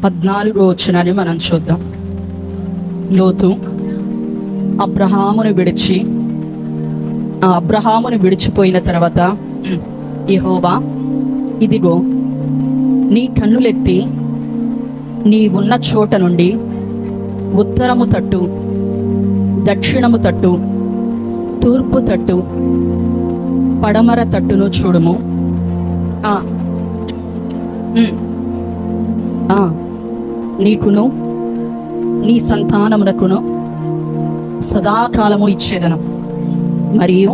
14వ వచనాన్ని మనం చూద్దాం. లోతు అబ్రహామును విడిచిపోయిన తర్వాత యెహోవా, ఇదిగో నీ కన్నులెత్తి నీ ఉన్న చోట నుండి ఉత్తరము తట్టు, దక్షిణము తట్టు, తూర్పు తట్టు, పడమర తట్టును చూడుము. నీకును నీ సంతానమునకును సదాకాలము ఇచ్చేదను, మరియు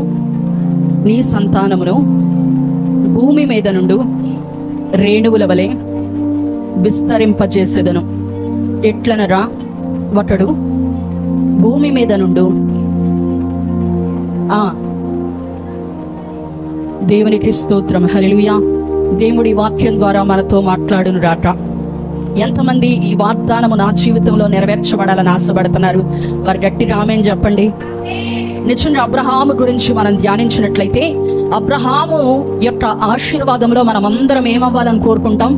నీ సంతానమును భూమి మీద నుండి రేణువుల వలె విస్తరింపజేసేదను. ఎట్లనరా, ఒకడు భూమి మీద నుండి దేవునికి స్తోత్రం. హల్లెలూయా. దేవుడి వాక్యం ద్వారా మనతో మాట్లాడును రాట. ఎంతమంది ఈ వాగ్దానము నా జీవితంలో నెరవేర్చబడాలని ఆశపడుతున్నారు? వారు గట్టిగా ఆమేన్ చెప్పండి. నిజంగా అబ్రహాము గురించి మనం ధ్యానించినట్లయితే, అబ్రహాము యొక్క ఆశీర్వాదంలో మనం అందరం ఏమవ్వాలని కోరుకుంటాం?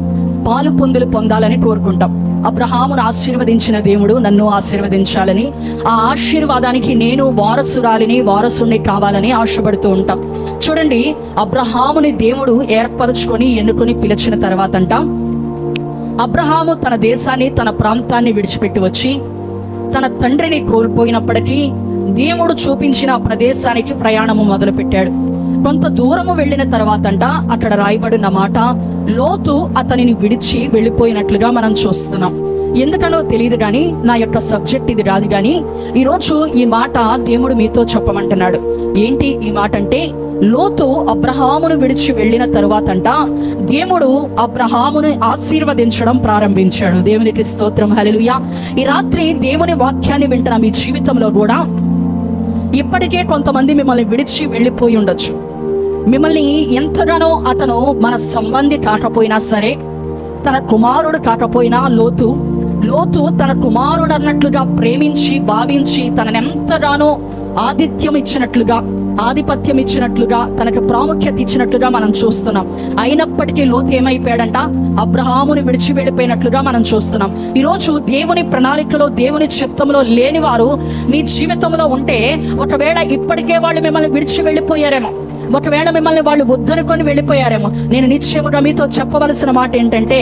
పాలు పొందులు పొందాలని కోరుకుంటాం. అబ్రహామును ఆశీర్వదించిన దేవుడు నన్ను ఆశీర్వదించాలని, ఆ ఆశీర్వాదానికి నేను వారసుని కావాలని ఆశపడుతూ ఉంటాం. చూడండి, అబ్రహాముని దేవుడు ఏర్పరచుకొని ఎన్నుకొని పిలిచిన తర్వాత అబ్రహాము తన దేశాన్ని, తన ప్రాంతాన్ని విడిచిపెట్టి వచ్చి తన తండ్రిని కోల్పోయినప్పటికీ దేవుడు చూపించిన ప్రదేశానికి ప్రయాణము మొదలుపెట్టాడు. కొంత దూరము వెళ్ళిన తర్వాత అక్కడ రాయబడిన మాట, లోతు అతనిని విడిచి వెళ్ళిపోయినట్లుగా మనం చూస్తున్నాం. ఎందుకనో తెలియదు కానీ, నా యొక్క సబ్జెక్ట్ ఇది రాదు కానీ, ఈరోజు ఈ మాట దేవుడు మీతో చెప్పమంటున్నాడు. ఏంటి ఈ మాట అంటే, లోతు అబ్రహామును విడిచి వెళ్ళిన తరువాత దేవుడు అబ్రహామును ఆశీర్వదించడం ప్రారంభించాడు. దేవునికి స్తోత్రం. హల్లెలూయా. ఈ రాత్రి దేవుని వాక్యాన్ని వింటున్న మీ జీవితంలో కూడా ఇప్పటికే కొంతమంది మిమ్మల్ని విడిచి వెళ్ళిపోయి ఉండొచ్చు. మిమ్మల్ని ఎంతగానో అతను మన సంబంధి కాకపోయినా సరే, తన కుమారుడు కాకపోయినా లోతు తన కుమారుడు అన్నట్లుగా ప్రేమించి భావించి తననెంతగానో ఆధిపత్యం ఇచ్చినట్లుగా తనకు ప్రాముఖ్యత ఇచ్చినట్లుగా మనం చూస్తున్నాం. అయినప్పటికీ లోతు ఏమైపోయాడంట? అబ్రహాముని విడిచి వెళ్ళిపోయినట్లుగా మనం చూస్తున్నాం. ఈరోజు దేవుని ప్రణాళికలో, దేవుని చిత్తంలో లేని వారు మీ జీవితంలో ఉంటే, ఒకవేళ ఇప్పటికే వాళ్ళు మిమ్మల్ని విడిచి వెళ్ళిపోయారేమో, ఒకవేళ మిమ్మల్ని వాళ్ళు వద్దనుకొని వెళ్ళిపోయారేమో, నేను నిశ్చయముగా మీతో చెప్పవలసిన మాట ఏంటంటే,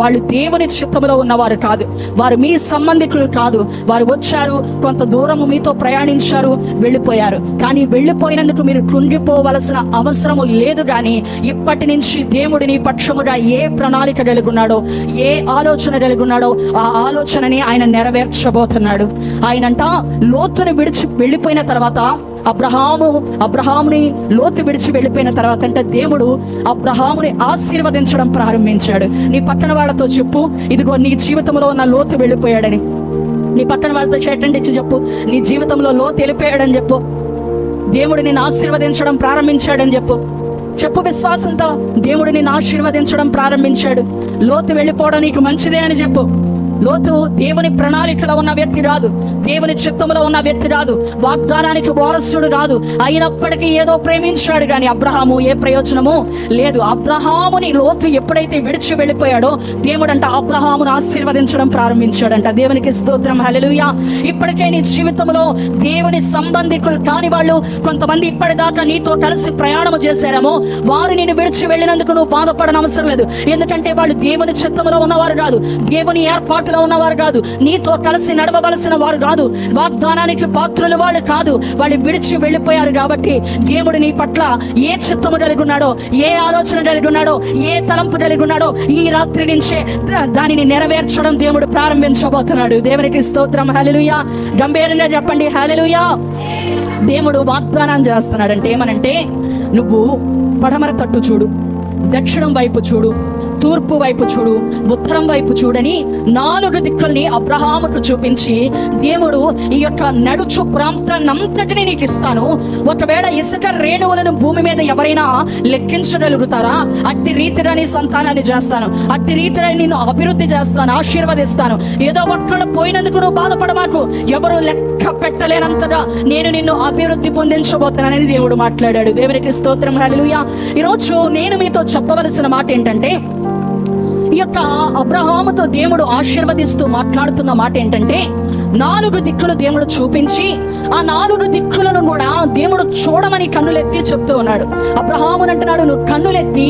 వాళ్ళు దేవుని చిత్తములో ఉన్నవారు కాదు, వారు మీ సంబంధికులు కాదు. వారు వచ్చారు, కొంత దూరము మీతో ప్రయాణించారు, వెళ్ళిపోయారు. కానీ వెళ్ళిపోయినందుకు మీరు కృంగిపోవలసిన అవసరము లేదు. కానీ ఇప్పటి నుంచి దేవుడి నీ పక్షముగా ఏ ప్రణాళిక కలిగున్నాడో, ఏ ఆలోచన కలిగున్నాడో, ఆ ఆలోచనని ఆయన నెరవేర్చబోతున్నాడు. ఆయనంట లోతుని విడిచి వెళ్ళిపోయిన తర్వాత, అబ్రహాముని లోతు విడిచి వెళ్ళిపోయిన తర్వాత దేవుడు అబ్రహాముని ఆశీర్వదించడం ప్రారంభించాడు. నీ పక్కన వాళ్ళతో చెప్పు, ఇదిగో నీ జీవితంలో ఉన్న లోతు వెళ్ళిపోయాడని. నీ పక్కన వాళ్ళతో చేటండి ఇచ్చి చెప్పు, నీ జీవితంలో లోతు వెళ్ళిపోయాడని చెప్పు. దేవుడు నిన్ను ఆశీర్వదించడం ప్రారంభించాడని చెప్పు విశ్వాసంతో. దేవుడు నిన్ను ఆశీర్వదించడం ప్రారంభించాడు. లోతు వెళ్ళిపోవడం నీకు మంచిదే అని చెప్పు. లోతు దేవుని ప్రణాళికలో ఉన్న వ్యక్తి రాదు, దేవుని చిత్తంలో ఉన్న వ్యక్తి రాదు, వాగ్దానానికి వారసుడు రాదు. అయినప్పటికీ ఏదో ప్రేమించాడు కానీ అబ్రహాము ఏ ప్రయోజనము లేదు. అబ్రహాముని లోతు ఎప్పుడైతే విడిచి వెళ్ళిపోయాడో, దేవుడంట అబ్రహామును ఆశీర్వదించడం ప్రారంభించాడంట. దేవునికి స్తోత్రం. హల్లెలూయా. ఇప్పటికే నీ జీవితంలో దేవుని సంబంధికులు కాని వాళ్ళు కొంతమంది ఇప్పటిదాకా నీతో కలిసి ప్రయాణము చేశారేమో, వారు నేను విడిచి వెళ్ళినందుకు నువ్వు బాధపడని అవసరం లేదు. ఎందుకంటే వాళ్ళు దేవుని చిత్తంలో ఉన్నవారు కాదు, దేవుని ఏర్పాటులో ఉన్నవారు కాదు, నీతో కలిసి నడవవలసిన వారు కాదు, వాగ్దానానికి పాత్రులు వాళ్ళు కాదు. వాళ్ళు విడిచి వెళ్ళిపోయారు. కాబట్టి దేవుడు నీ పట్ల ఏ చిత్తము కలిగి ఉన్నాడో, ఏ ఆలోచన కలిగి ఉన్నాడో, ఏ తలంపు కలిగి ఉన్నాడో, ఈ రాత్రి నుంచే దానిని నెరవేర్చడం దేవుడు ప్రారంభించబోతున్నాడు. దేవునికి స్తోత్రం. హల్లెలూయా. గంభీరంగా చెప్పండి హల్లెలూయా. దేవుడు వాగ్దానం చేస్తున్నాడంటే ఏమనంటే, నువ్వు పడమర తట్టు చూడు, దక్షిణం వైపు చూడు, తూర్పు వైపు చూడు, ఉత్తరం వైపు చూడని 4 దిక్కుల్ని అబ్రహాముకు చూపించి, దేవుడు ఈ యొక్క నడుచు ప్రాంతాన్ని అంతటిని నీకు ఇస్తాను. ఒకవేళ ఇసుక రేణువులను భూమి మీద ఎవరైనా లెక్కించగలుగుతారా? అట్టి రీతిగా నీ సంతానాన్ని చేస్తాను, అట్టి రీతిగా నిన్ను అభివృద్ధి చేస్తాను, ఆశీర్వదిస్తాను. ఏదో ఒక్కడ పోయినందుకు నువ్వు బాధపడమాకు. ఎవరు లెక్క పెట్టలేనంతగా నేను నిన్ను అభివృద్ధి పొందించబోతున్నానని దేవుడు మాట్లాడాడు. దేవునికి స్తోత్రం. హల్లెలూయా. ఈరోజు నేను మీతో చెప్పవలసిన మాట ఏంటంటే, ఈ యొక్క అబ్రహాముతో దేవుడు ఆశీర్వదిస్తూ మాట్లాడుతున్న మాట ఏంటంటే, 4 దిక్కులు దేవుడు చూపించి ఆ 4 దిక్కులను కూడా దేవుడు చూడమని కన్నులెత్తి చెప్తూ ఉన్నాడు. అబ్రహాముని అంటున్నాడు, నువ్వు కన్నులెత్తి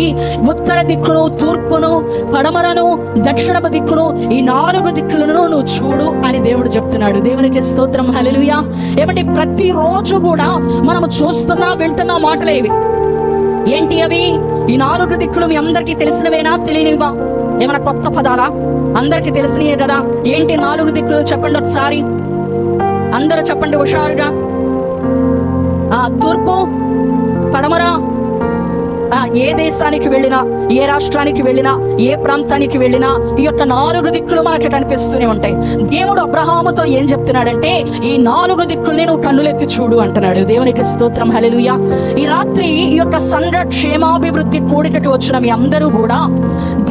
ఉత్తర దిక్కును, తూర్పును, పడమరను, దక్షిణపు దిక్కును, ఈ 4 దిక్కులను నువ్వు చూడు అని దేవుడు చెప్తున్నాడు. దేవునికి స్తోత్రం, హల్లెలూయా. ఏమంటే ప్రతి రోజు కూడా మనము చూస్తున్నా వింటున్న మాటలే ఇవి. ఏంటి అవి? ఈ 4 దిక్కులు మీ అందరికీ తెలిసినవేనా, తెలియనివా? ఏమైనా కొత్త పదాలా? అందరికీ తెలిసినవే కదా. ఏంటి 4 దిక్కులు చెప్పండి ఒకసారి, అందరూ చెప్పండి హుషారుగా. తూర్పు, పడమర, ఏ దేశానికి వెళ్ళినా, ఏ రాష్ట్రానికి వెళ్ళినా, ఏ ప్రాంతానికి వెళ్ళినా ఈ యొక్క 4 దిక్కులు మనకి కనిపిస్తూనే ఉంటాయి. దేవుడు అబ్రహాముతో ఏం చెప్తున్నాడంటే, ఈ 4 దిక్కుల్ని నువ్వు కన్నులెత్తి చూడు అంటున్నాడు. దేవునికి స్తోత్రం, హల్లెలూయా. ఈ రాత్రి ఈ యొక్క సంఘ క్షేమాభివృద్ధి కూడికకి వచ్చిన మీ అందరూ కూడా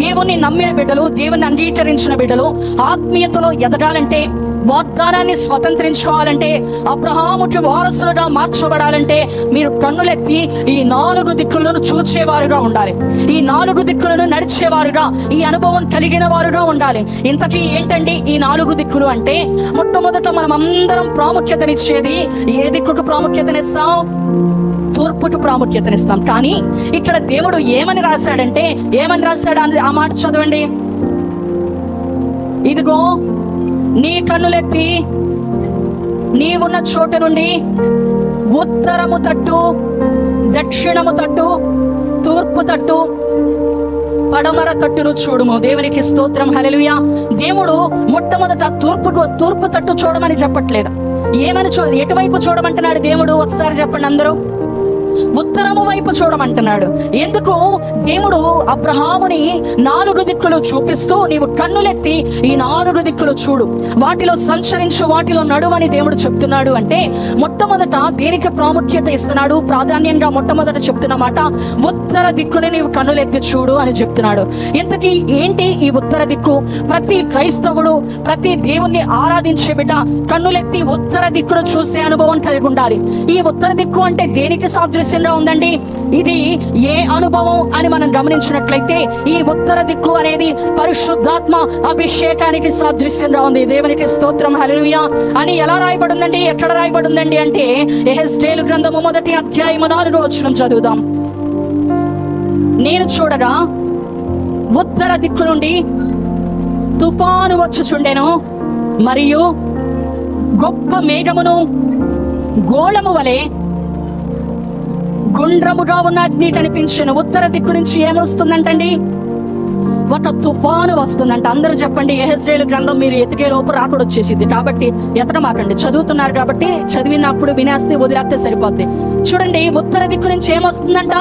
దేవుణ్ణి నమ్మిన బిడ్డలు, దేవుణ్ణి అంగీకరించిన బిడ్డలు, ఆత్మీయతలో ఎదగాలంటే, వాగ్దానాన్ని స్వతంత్రించుకోవాలంటే, అబ్రహాముకి వారసులుగా మార్చబడాలంటే మీరు కన్నులెత్తి ఈ 4 దిక్కులను చూచేవారుగా ఉండాలి. ఈ 4 దిక్కులను నడిచేవారుగా, ఈ అనుభవం కలిగిన వారుగా ఉండాలి. ఇంతకీ ఏంటండి ఈ 4 దిక్కులు అంటే? మొట్టమొదట మనం అందరం ప్రాముఖ్యతనిచ్చేది ఏ దిక్కుకు ప్రాముఖ్యతనిస్తాం? తూర్పుకు ప్రాముఖ్యతనిస్తాం. కానీ ఇక్కడ దేవుడు ఏమని రాశాడంటే, ఏమని రాశాడు ఆ మాట చదవండి. ఇదిగో నీ కన్నులెత్తి నీవున్న చోటు నుండి ఉత్తరము తట్టు, దక్షిణము తట్టు, తూర్పు తట్టు, పడమర తట్టును చూడుము. దేవునికి స్తోత్రం, హల్లెలూయా. దేవుడు మొట్టమొదట తూర్పు తట్టు చూడమని చెప్పట్లేదు. ఏమని ఎటువైపు చూడమంటున్నాడు దేవుడు? ఒకసారి చెప్పండి అందరూ. ఉత్తరము వైపు చూడమంటున్నాడు. ఎందుకు? దేవుడు అబ్రహాముని 4 దిక్కులు చూపిస్తూ, నీవు కన్నులెత్తి ఈ 4 దిక్కులు చూడు, వాటిలో సంచరించు, వాటిలో నడువని దేవుడు చెప్తున్నాడు. అంటే మొట్టమొదట దేనికి ప్రాముఖ్యత ఇస్తున్నాడు? ప్రాధాన్యంగా మొట్టమొదట చెప్తున్న మాట, ఉత్తర దిక్కుని నీవు కన్నులెత్తి చూడు అని చెప్తున్నాడు. ఇంతకీ ఏంటి ఈ ఉత్తర దిక్కు? ప్రతి క్రైస్తవుడు, ప్రతి దేవుణ్ణి ఆరాధించే బిడ్డ కన్నులెత్తి ఉత్తర దిక్కును చూసే అనుభవం కలిగి ఉండాలి. ఈ ఉత్తర దిక్కు అంటే దేనికి సాదృశ్యంగా ఉందండి? ఇది ఏ అనుభవం అని మనం గమనించినట్లయితే, ఈ ఉత్తర దిక్కు అనేది పరిశుద్ధాత్మ అభిషేకానికి సాదృశ్యంగా ఉంది. దేవునికి స్తోత్రం, హల్లెలూయా. అని ఎలా రాయబడిందండి? ఎక్కడ రాయబడిందండి అంటే, యెహెజ్కేలు గ్రంథము 1వ అధ్యాయము 4వ వచనం చదువుదాం. నేను చూడగా ఉత్తర దిక్కు నుండి తుఫాను వచ్చుచుండెను, మరియు గొప్ప మేఘమును గోళము వలె గుండ్రముగా ఉన్న అగ్ని కనిపించెను. ఉత్తర దిక్కు నుంచి ఏమొస్తుందంటండి? ఒక తుఫాను వస్తుందంట. అందరూ చెప్పండి. యెహెజ్కేలు గ్రంథం మీరు ఎతికే లోపు రాకడ వచ్చేసింది. కాబట్టి ఎతకమాకండి, చదువుతున్నారు కాబట్టి చదివినప్పుడు వినేస్తే వదిలేస్తే సరిపోద్ది. చూడండి, ఉత్తర దిక్కు నుంచి ఏమొస్తుందంట?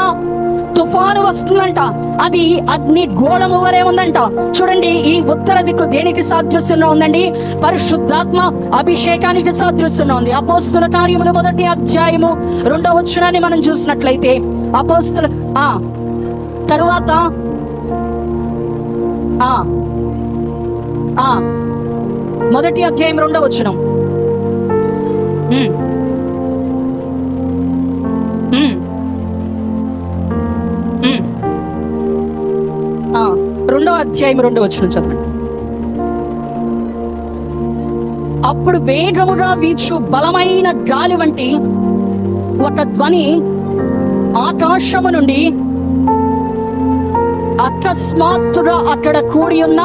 తుఫాను వస్తుందంట. అది అగ్ని గోళము వలె ఉందంట. చూడండి, ఈ ఉత్తర దిక్కు దేనికి సాదృశ్యంగా ఉందండి? పరిశుద్ధాత్మ అభిషేకానికి సాదృశ్యంగా ఉంది. అపోస్తుల కార్యములు 1వ అధ్యాయము 2వ వచనాన్ని మనం చూసినట్లయితే, అపోస్తుల తరువాత 1వ అధ్యాయం 2వ వచనం. రెండవ అధ్యాయం 2వ వచనం చదవండి. అప్పుడు వేగముగా వీచు బలమైన గాలి వంటి ఒక ధ్వని ఆకాశము నుండి అకస్మాత్తుగా అక్కడ కూడి ఉన్న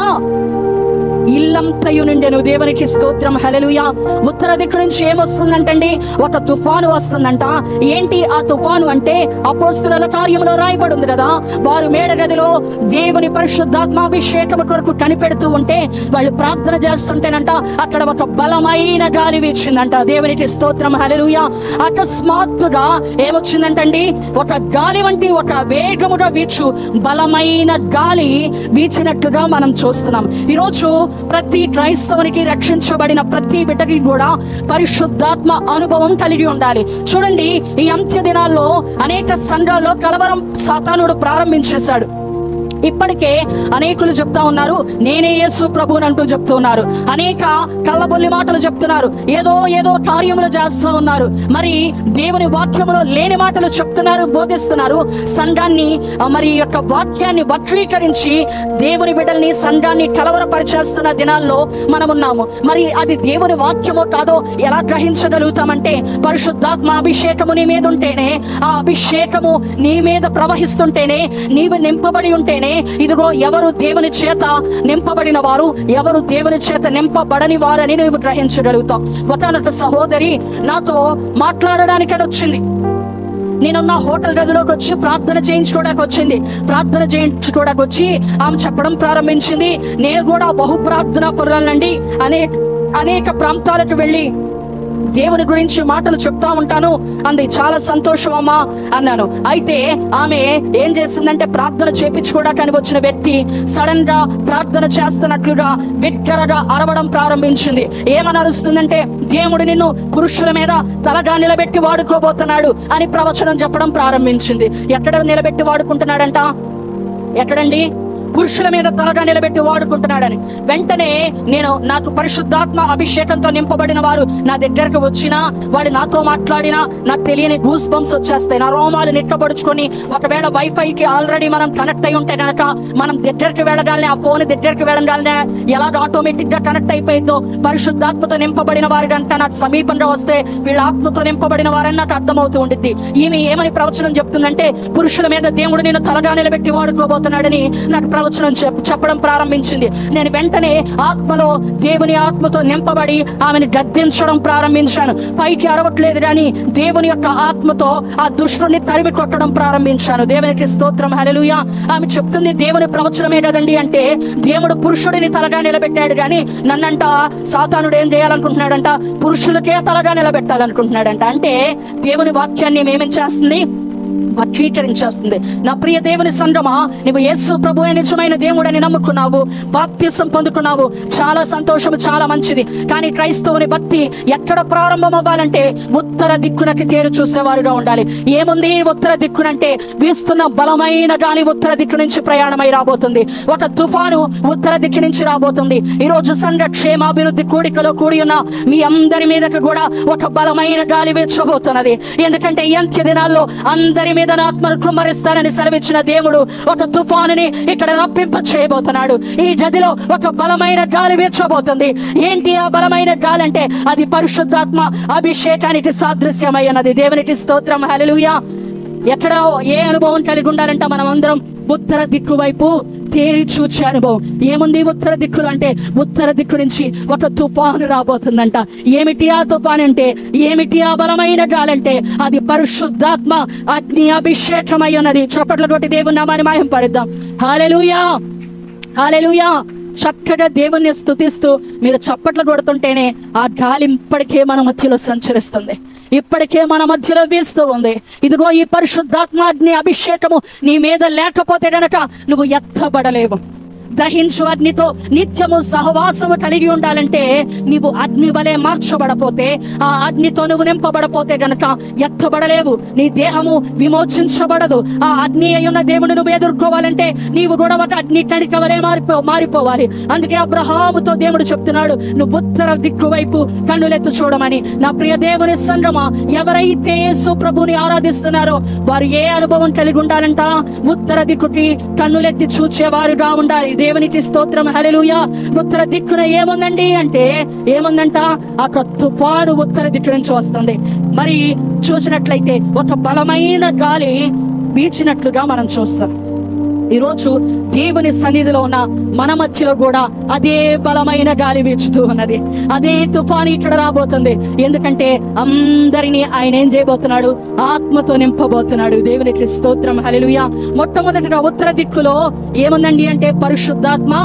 ఇల్లంతయు నిండెను. దేవునికి స్తోత్రం, హల్లెలూయా. ఉత్తర దిక్కు నుంచి ఏమొస్తుందంటండి? ఒక తుఫాను వస్తుందంట. ఏంటి ఆ తుఫాను అంటే? అపోస్తుల కార్యంలో రాయబడి ఉంది కదా, వారు మేడగదిలో దేవుని పరిశుద్ధాత్మాభిషేకం కొరకు కనిపెడుతూ ఉంటే, వాళ్ళు ప్రార్థన చేస్తుంటేనంట అక్కడ ఒక బలమైన గాలి వీచిందంట. దేవునికి స్తోత్రం, హల్లెలూయా. అకస్మాత్తుగా ఏమొచ్చిందంటండి? ఒక గాలి వంటి ఒక వేగముగా వీచు బలమైన గాలి వీచినట్లుగా మనం చూస్తున్నాం. ఈరోజు ప్రతి క్రైస్తవునికి, రక్షించబడిన ప్రతి బిడ్డకి కూడా పరిశుద్ధాత్మ అనుభవం కలిగి ఉండాలి. చూడండి, ఈ అంత్య దినాల్లో అనేక సంఘాల్లో కలవరం సాతానుడు ప్రారంభించేశాడు. ఇప్పటికే అనేకులు చెప్తా ఉన్నారు, నేనే యేసు ప్రభువుని అంటూ చెప్తూ ఉన్నారు. అనేక కళ్ళబొల్లి మాటలు చెప్తున్నారు, ఏదో కార్యములు చేస్తూ ఉన్నారు. మరి దేవుని వాక్యములో లేని మాటలు చెప్తున్నారు, బోధిస్తున్నారు. సంఘాన్ని మరి యొక్క వాక్యాన్ని వక్రీకరించి దేవుని బిడ్డల్ని, సంఘాన్ని కలవరపరిచేస్తున్న దినాల్లో మనం ఉన్నాము. మరి అది దేవుని వాక్యమో కాదో ఎలా గ్రహించగలుగుతామంటే, పరిశుద్ధాత్మ అభిషేకము నీ మీద ఉంటేనే, ఆ అభిషేకము నీ మీద ప్రవహిస్తుంటేనే, నీవు నింపబడి ఉంటేనే, ఇదిగో ఎవరు దేవుని చేత నింపబడిన వారు, ఎవరు దేవుని చేత నింపబడని వారని నువ్వు గ్రహించగలుగుతావు. ఒకనొక సహోదరి నాతో మాట్లాడడానికని వచ్చింది. నేనున్న హోటల్ గదిలోకి వచ్చి ప్రార్థన చేయించుకోవడానికి వచ్చి ఆమె చెప్పడం ప్రారంభించింది, నేను కూడా బహు ప్రార్థనా పరురాలండి, అనేక ప్రాంతాలకు వెళ్ళి దేవుని గురించి మాటలు చెప్తా ఉంటాను అంది. చాలా సంతోషం అమ్మా అన్నాను. అయితే ఆమె ఏం చేసిందంటే, ప్రార్థన చేపించుకోవడానికి వచ్చిన వ్యక్తి సడన్ గా ప్రార్థన చేస్తున్నట్లుగా బిగ్గరగా అరవడం ప్రారంభించింది. ఏమని అరుస్తుందంటే, దేవుడు నిన్ను పురుషుల మీద తలగా నిలబెట్టి వాడుకోబోతున్నాడు అని ప్రవచనం చెప్పడం ప్రారంభించింది. ఎక్కడ నిలబెట్టి వాడుకుంటున్నాడంట? ఎక్కడండి? పురుషుల మీద తలగా నిలబెట్టి వాడుకుంటున్నాడని. వెంటనే నాకు పరిశుద్ధాత్మ అభిషేకంతో నింపబడిన వారు నా దగ్గరకు వచ్చినా, వాడు నాతో మాట్లాడినా నాకు తెలియని గూస్ బంప్స్ వచ్చేస్తాయి. నా రోమాలు నిట్టబడుచుకొని, ఒకవేళ వైఫైకి ఆల్రెడీ మనం కనెక్ట్ అయి ఉంటే కనుక మనం దగ్గరికి వెళ్ళగానే, ఆ ఫోన్ దగ్గరికి వెళ్ళగానే ఎలాగ ఆటోమేటిక్ గా కనెక్ట్ అయిపోయిందో, పరిశుద్ధాత్మతో నింపబడిన వారు కనుక నాకు సమీపంగా వస్తే వీళ్ళ ఆత్మతో నింపబడిన వారని నాకు అర్థమవుతూ ఉంటుంది. ఈమె ఏమని ప్రవచనం చెప్తుందంటే, పురుషుల మీద దేవుడు నేను తలగా నిలబెట్టి వాడుకోబోతున్నాడని నాకు ప్రవచనం చెప్పడం ప్రారంభించింది. నేను వెంటనే ఆత్మలో, దేవుని ఆత్మతో నింపబడి ఆమెను గద్దించడం ప్రారంభించాను. పైకి అరవట్లేదు కానీ దేవుని యొక్క ఆత్మతో ఆ దుష్టుని తరిమి కొట్టడం ప్రారంభించాను. దేవునికి స్తోత్రం, హల్లెలూయా. ఆమె చెప్తుంది, దేవుని ప్రవచనమే కదండి అంటే, దేవుడు పురుషుడిని తలగా నిలబెట్టాడు కానీ నన్నంట సాతానుడు ఏం చేయాలనుకుంటున్నాడంట, పురుషులకే తలగా నిలబెట్టాలనుకుంటున్నాడంట. అంటే దేవుని వాక్యాన్ని ఏమేం చేస్తుంది? వక్రీకరించేస్తుంది. నా ప్రియ దేవుని సంగమా, నువ్వు యేసు ప్రభువే నిజమైన దేవుడని నమ్ముకున్నావు, బాప్తిసం పొందుకున్నావు, చాలా సంతోషము, చాలా మంచిది. కానీ క్రైస్తవుని భక్తి ఎక్కడ ప్రారంభం అవ్వాలంటే, ఉత్తర దిక్కునకి తేరు చూసేవారుగా ఉండాలి. ఏముంది ఉత్తర దిక్కునంటే, వీస్తున్న బలమైన గాలి ఉత్తర దిక్కు నుంచి ప్రయాణమై రాబోతుంది. ఒక తుఫాను ఉత్తర దిక్కు నుంచి రాబోతుంది. ఈరోజు సంఘ క్షేమాభివృద్ధి కూడికలో కూడి ఉన్న మీ అందరి మీదకు కూడా ఒక బలమైన గాలి వీచబోతున్నది. ఎందుకంటే ఈ అంత్య దినాల్లో అందరి మీద ఆత్మను కుమ్మరిస్తానని సెలవిచ్చిన దేవుడు ఒక తుఫానుని ఇక్కడ రప్పింప చేయబోతున్నాడు. ఈ గదిలో ఒక బలమైన గాలి వీచబోతుంది. ఏంటి ఆ బలమైన గాలి అంటే, అది పరిశుద్ధాత్మ అభిషేకానికి సాదృశ్యమై ఉన్నది. దేవునికి స్తోత్రం, హల్లెలూయా. ఎక్కడ ఏ అనుభవం కలిగి ఉండాలంట? మనం అందరం ఉత్తర దిక్కు వైపు తేరి చూచే అనుభవం. ఏముంది ఉత్తర దిక్కులు అంటే, ఉత్తర దిక్కు నుంచి ఒక తుఫాను రాబోతుందంట. ఏమిటి ఆ తుఫాను అంటే, ఏమిటి ఆ బలమైన గాలంటే, అది పరిశుద్ధాత్మ అగ్ని అభిషేకమై ఉన్నది. చప్పట్ల కొట్టి దేవుని నామాన్ని మహింపరుద్దాం. హల్లెలూయా, హల్లెలూయా. చక్కగా దేవుణ్ణి స్తుతిస్తూ మీరు చప్పట్లు కొడుతుంటేనే ఆ గాలి ఇప్పటికే మన మధ్యలో సంచరిస్తుంది, ఇప్పటికే మన మధ్యలో వీస్తూ ఉంది. ఇదిగో ఈ పరిశుద్ధాత్మాగ్ని అభిషేకము నీ మీద లేకపోతే గనక నువ్వు ఎత్తబడలేవు. దహించు అగ్నితో నిత్యము సహవాసము కలిగి ఉండాలంటే, నీవు అగ్ని వలె మార్చబడపోతే, ఆ అగ్నితో నువ్వు నింపబడపోతే గనక ఎత్తబడలేవు. నీ దేహము విమోచించబడదు. ఆ అగ్ని అయ్యున్న దేవుని నువ్వు ఎదుర్కోవాలంటే నీవు కూడా ఒక అగ్ని కణిక వలె మారిపోవాలి. అందుకే అబ్రహాముతో దేవుడు చెప్తున్నాడు, నువ్వు ఉత్తర దిక్కు వైపు కన్నులెత్తు చూడమని. నా ప్రియ దేవుని సంగమా, ఎవరైతే యేసు ప్రభుని ఆరాధిస్తున్నారో వారు ఏ అనుభవం కలిగి ఉండాలంట? ఉత్తర దిక్కుకి కన్నులెత్తి చూచేవారుగా ఉండాలి. దేవునికి స్తోత్రం, హల్లెలూయా. ఉత్తర దిక్కున ఏముందండి అంటే, ఏముందంట? అక్కడ తుఫాను ఉత్తర దిక్కు నుంచి వస్తుంది. మరి చూసినట్లయితే ఒక బలమైన గాలి వీచినట్లుగా మనం చూస్తాం. ఈరోజు దేవుని సన్నిధిలో ఉన్న మన మధ్యలో కూడా అదే బలమైన గాలి వీచుతూ ఉన్నది. అదే తుఫాను ఇక్కడ రాబోతుంది. ఎందుకంటే అందరినీ ఆయన ఏం చేయబోతున్నాడు? ఆత్మతో నింపబోతున్నాడు. దేవునికి స్తోత్రం, హల్లెలూయా. మొట్టమొదటిగా ఉత్తర దిక్కులో ఏముందండి అంటే, పరిశుద్ధాత్మ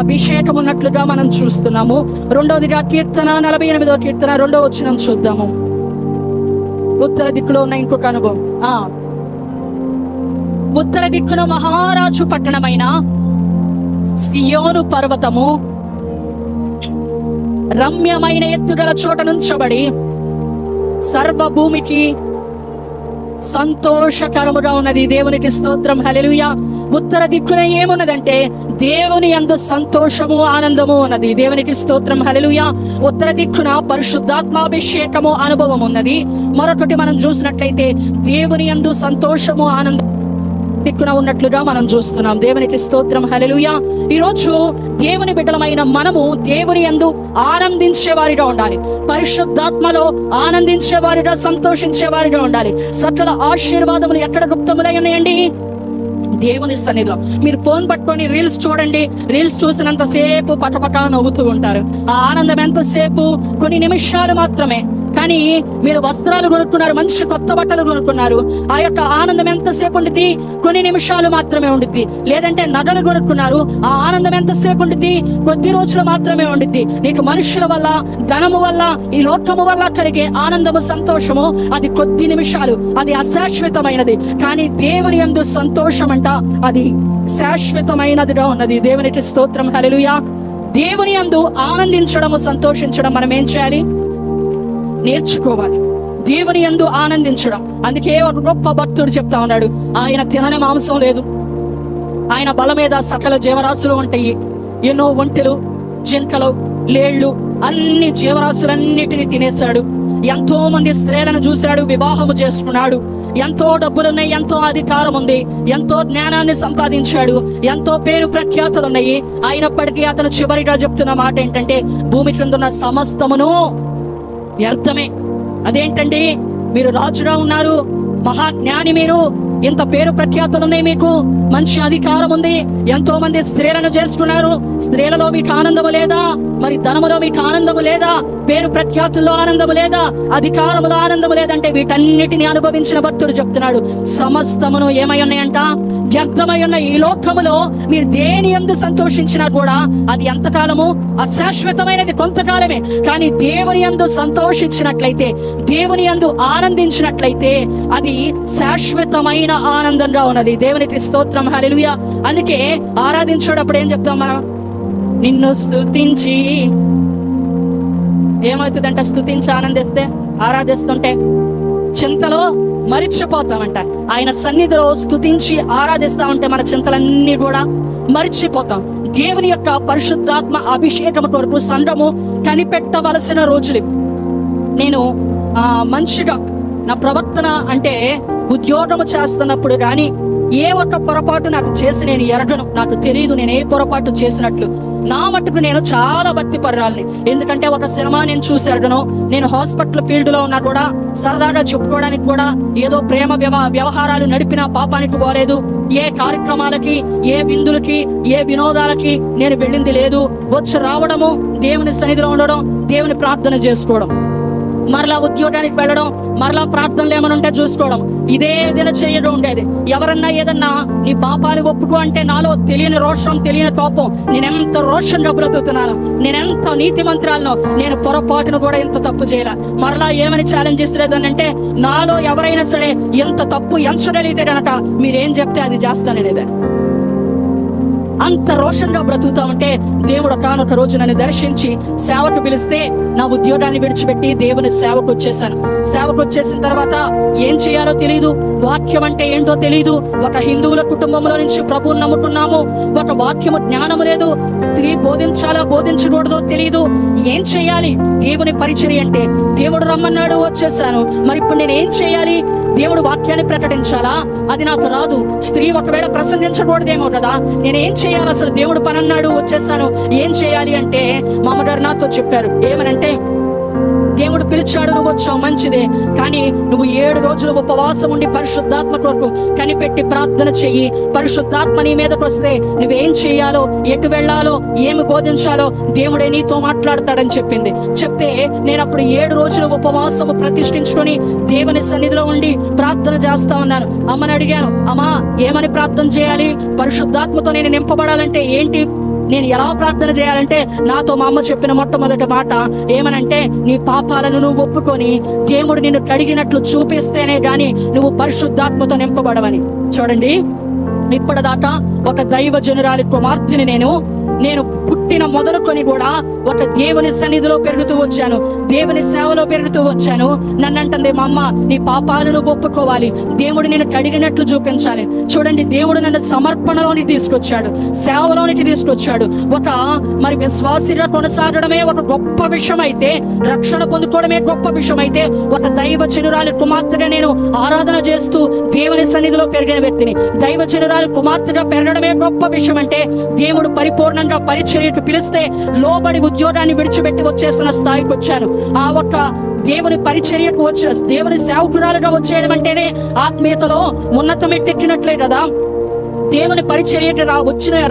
అభిషేకం ఉన్నట్లుగా మనం చూస్తున్నాము. రెండవదిగా కీర్తన 48వ కీర్తన 2వ వచనం చూద్దాము. ఉత్తర దిక్కులో ఉన్న ఇంకొక అనుభవం. ఉత్తర దిక్కున మహారాజు పట్టణమైన సియోను పర్వతము రమ్యమైన ఎత్తుగల చోట నుంచబడి సర్వభూమికి సంతోషకరముగా ఉన్నది. దేవునికి స్తోత్రం, హల్లెలూయా. ఉత్తర దిక్కున ఏమున్నదంటే దేవుని యందు సంతోషము ఆనందము ఉన్నది. దేవునికి స్తోత్రం, హల్లెలూయా. ఉత్తర దిక్కున పరిశుద్ధాత్మాభిషేకము అనుభవం ఉన్నది. మరొకటి మనం చూసినట్లయితే దేవుని యందు సంతోషము ఆనందం దిక్కున ఉన్నట్లుగా మనం చూస్తున్నాం. దేవునికి స్తోత్రం, హల్లెలూయా. ఈరోజు దేవుని బిడ్డలమైన మనము దేవుని యందు ఆనందించే వారిగా ఉండాలి. పరిశుద్ధాత్మలో ఆనందించే వారిగా, సంతోషించే వారిగా ఉండాలి. సకల ఆశీర్వాదములు ఎక్కడ గుప్తములై ఉన్నాయండి? దేవుని సన్నిధిలో. మీరు ఫోన్ పట్టుకొని రీల్స్ చూడండి, రీల్స్ చూసినంత సేపు పటపట నవ్వుతూ ఉంటారు. ఆ ఆనందం ఎంతసేపు? కొన్ని నిమిషాలు మాత్రమే. కానీ మీరు వస్త్రాలు కొనుక్కున్నారు, మంచి కొత్త బట్టలు కొనుక్కున్నారు, ఆ యొక్క ఆనందం ఎంతసేపు ఉండిద్ది? కొన్ని నిమిషాలు మాత్రమే ఉండిద్ది. లేదంటే నగలు కొనుక్కున్నారు, ఆ ఆనందం ఎంతసేపు ఉండిద్ది? కొద్ది రోజులు మాత్రమే ఉండిద్ది. నీకు మనుషుల వల్ల, ధనము వల్ల, ఈ లోకము వల్ల కలిగే ఆనందము, సంతోషము అది కొద్ది నిమిషాలు, అది అశాశ్వతమైనది. కానీ దేవుని యందు సంతోషం అంట అది శాశ్వతమైనదిగా ఉన్నది. దేవునికి స్తోత్రం, హల్లెలూయా. దేవుని యందు ఆనందించడము, సంతోషించడం మనం ఏం చేయాలి? నేర్చుకోవాలి. దేవుని యందు ఆనందించడం. అందుకే ఒక గొప్ప భక్తుడు చెప్తా ఉన్నాడు, ఆయన తినని మాంసం లేదు, ఆయన బల మీద సకల జీవరాశులు ఉంటాయి. ఎన్నో ఒంటెలు, జింకలు, లేళ్లు, అన్ని జీవరాశులన్నిటిని తినేశాడు. ఎంతో మంది స్త్రీలను చూశాడు, వివాహము చేసుకున్నాడు. ఎంతో డబ్బులున్నాయి, ఎంతో అధికారం ఉంది, ఎంతో జ్ఞానాన్ని సంపాదించాడు, ఎంతో పేరు ప్రఖ్యాతులు ఉన్నాయి. అయినప్పటికీ అతను చివరిగా చెప్తున్న మాట ఏంటంటే, భూమి క్రింద ఉన్న సమస్తమును వ్యర్థమే. అదేంటండి? మీరు రాజుగా ఉన్నారు, మహాజ్ఞాని, మీరు ఇంత పేరు ప్రఖ్యాతులు ఉన్నాయి, మీకు మంచి అధికారం ఉంది, ఎంతో మంది స్త్రీలను చేసుకున్నారు, స్త్రీలలో మీకు ఆనందము లేదా? మరి ధనములో మీకు ఆనందము లేదా? పేరు ప్రఖ్యాతుల్లో ఆనందము లేదా? అధికారములో ఆనందము లేదంటే వీటన్నిటిని అనుభవించిన భక్తుడు చెప్తున్నాడు, సమస్తమును ఏమై ఉన్నాయంట? వ్యర్థమై ఉన్నాయి. ఈ లోకములో మీరు దేని యందు సంతోషించినా కూడా అది ఎంతకాలము? అశాశ్వతమైనది, కొంతకాలమే. కానీ దేవుని యందు సంతోషించినట్లయితే, దేవుని యందు ఆనందించినట్లయితే అది శాశ్వతమైన ఆనందంగా ఉన్నది. దేవునికి స్తోత్రం, హల్లెలూయా. అందుకే ఆరాధించేటప్పుడు ఏం చెప్తాం మనం? నిన్ను స్తుతించి, ఏమవుతుందంట? స్తుతించి ఆనందిస్తే, ఆరాధిస్తుంటే చింతలో మరిచిపోతామంట. ఆయన సన్నిధిలో స్తుతించి ఆరాధిస్తా ఉంటే మన చింతలన్నీ కూడా మరిచిపోతాం. దేవుని యొక్క పరిశుద్ధాత్మ అభిషేకం కొరకు సంఘము కనిపెట్టవలసిన రోజులు. నేను మంచిగా నా ప్రవర్తన అంటే ఉద్యోగము చేస్తున్నప్పుడు కానీ ఏ ఒక్క పొరపాటు నాకు చేసి నేను ఎరగను, నాకు తెలియదు నేను ఏ పొరపాటు చేసినట్లు. నా మట్టుకు నేను చాలా భక్తి పర్రాలని. ఎందుకంటే ఒక సినిమా నేను చూసి ఎరగను. నేను హాస్పిటల్ ఫీల్డ్ లో ఉన్నా కూడా సరదాగా చెప్పుకోవడానికి కూడా ఏదో ప్రేమ వ్యవహారాలు నడిపిన పాపానికి పోలేదు. ఏ కార్యక్రమాలకి, ఏ విందులకి, ఏ వినోదాలకి నేను వెళ్ళింది లేదు. వచ్చి రావడము, దేవుని సన్నిధిలో ఉండడం, దేవుని ప్రార్థన చేసుకోవడం, మరలా ఉద్యోగానికి వెళ్ళడం, మరలా ప్రార్థనలు ఏమైనా ఉంటే చూసుకోవడం, ఇదే ఏదైనా చేయడం ఉండేది. ఎవరన్నా ఏదన్నా నీ పాపాలు ఒప్పుకో అంటే నాలో తెలియని రోషం, తెలియని కోపం, నేనెంత రోషంగా బ్రతుకుతున్నాను, నేనెంత నీతి మంత్రాలను, నేను పొరపాటును కూడా ఇంత తప్పు చేయాల. మరలా ఏమని ఛాలెంజ్ ఇస్తలేదని అంటే, నాలో ఎవరైనా సరే ఎంత తప్పు ఎంచగలిగితే కనుక మీరేం చెప్తే అది చేస్తాననేది. అంత రోషంగా బ్రతుకుతా ఉంటే దేవుడు ఒకనొక రోజు నన్ను దర్శించి సేవకు పిలిస్తే నా ఉద్యోగాన్ని విడిచిపెట్టి దేవుని సేవకు వచ్చేసాను. సేవకు వచ్చేసిన తర్వాత ఏం చేయాలో తెలియదు, వాక్యం అంటే ఏంటో తెలియదు. ఒక హిందువుల కుటుంబంలో నుంచి ప్రభువుని నమ్ముకున్నాము, ఒక వాక్యము జ్ఞానము లేదు, స్త్రీ బోధించాలో బోధించకూడదో తెలియదు. ఏం చేయాలి? దేవుని పరిచర్య అంటే దేవుడు రమ్మన్నాడు, వచ్చేసాను. మరి ఇప్పుడు నేను ఏం చేయాలి? దేవుడు వాక్యాన్ని ప్రకటించాలా? అది నాకు రాదు. స్త్రీ ఒకవేళ ప్రసంగించకూడదేమో కదా, నేనేం చేయాలి? అసలు దేవుడు పని అన్నాడు, వచ్చేసాను, ఏం చేయాలి అంటే మా అమ్మగారు నాతో చెప్పారు. ఏమనంటే, దేవుడు పిలిచాడు, నువ్వు వచ్చావు, మంచిదే, కానీ నువ్వు 7 రోజులు ఉపవాసం ఉండి పరిశుద్ధాత్మ కొరకు కనిపెట్టి ప్రార్థన చెయ్యి. పరిశుద్ధాత్మ నీ మీదకి వస్తే నువ్వేం చేయాలో, ఎటు వెళ్ళాలో, ఏమి బోధించాలో దేవుడే నీతో మాట్లాడతాడని చెప్పింది. చెప్తే నేను అప్పుడు 7 రోజులు ఉపవాసము ప్రతిష్ఠించుకొని దేవుని సన్నిధిలో ఉండి ప్రార్థన చేస్తా ఉన్నాను. అమ్మని అడిగాను, అమ్మా ఏమని ప్రార్థన చేయాలి? పరిశుద్ధాత్మతో నేను నింపబడాలంటే ఏంటి, నేను ఎలా ప్రార్థన చేయాలంటే, నాతో మా అమ్మ చెప్పిన మొట్టమొదటి మాట ఏమనంటే, నీ పాపాలను నువ్వు ఒప్పుకొని దేవుడు నిన్ను కడిగినట్లు చూపిస్తేనే గాని నువ్వు పరిశుద్ధాత్మతో నింపబడవని. చూడండి, ఇప్పటిదాకా ఒక దైవజనురాలి కుమార్తెని నేను పుట్టిన మొదలుకొని కూడా ఒక దేవుని సన్నిధిలో పెరుగుతూ వచ్చాను, దేవుని సేవలో పెరుగుతూ వచ్చాను. నన్ను అంటుంది మా అమ్మ, నీ పాపాలను ఒప్పుకోవాలి, దేవుడు నేను కడిగినట్లు చూపించాలి. చూడండి, దేవుడు నన్ను సమర్పణలోని తీసుకొచ్చాడు, సేవలోనికి తీసుకొచ్చాడు. ఒక మరి విశ్వాసిగా కొనసాగడమే ఒక గొప్ప విషయం అయితే, రక్షణ పొందుకోవడమే గొప్ప విషయం అయితే, ఒక దైవజనురాలి కుమార్తెగా నేను ఆరాధన చేస్తూ దేవుని సన్నిధిలో పెరిగిన వ్యక్తిని. దైవజనురాలి కుమార్తెగా పెరగడమే గొప్ప విషయం అంటే, దేవుడు పరిపూర్ణంగా పరిచర్యకు పిలిస్తే లోబడి ఉద్యోగాన్ని విడిచిపెట్టి వచ్చేసిన స్థాయికి వచ్చాను. ఆ ఒక్క దేవుని పరిచర్యకు వచ్చే, దేవుని సేవకురాలుగా వచ్చేయడం అంటేనే ఆత్మీయతలో ఉన్నతం ఎక్కినట్లే కదా. దేవుని పరిచర్యకు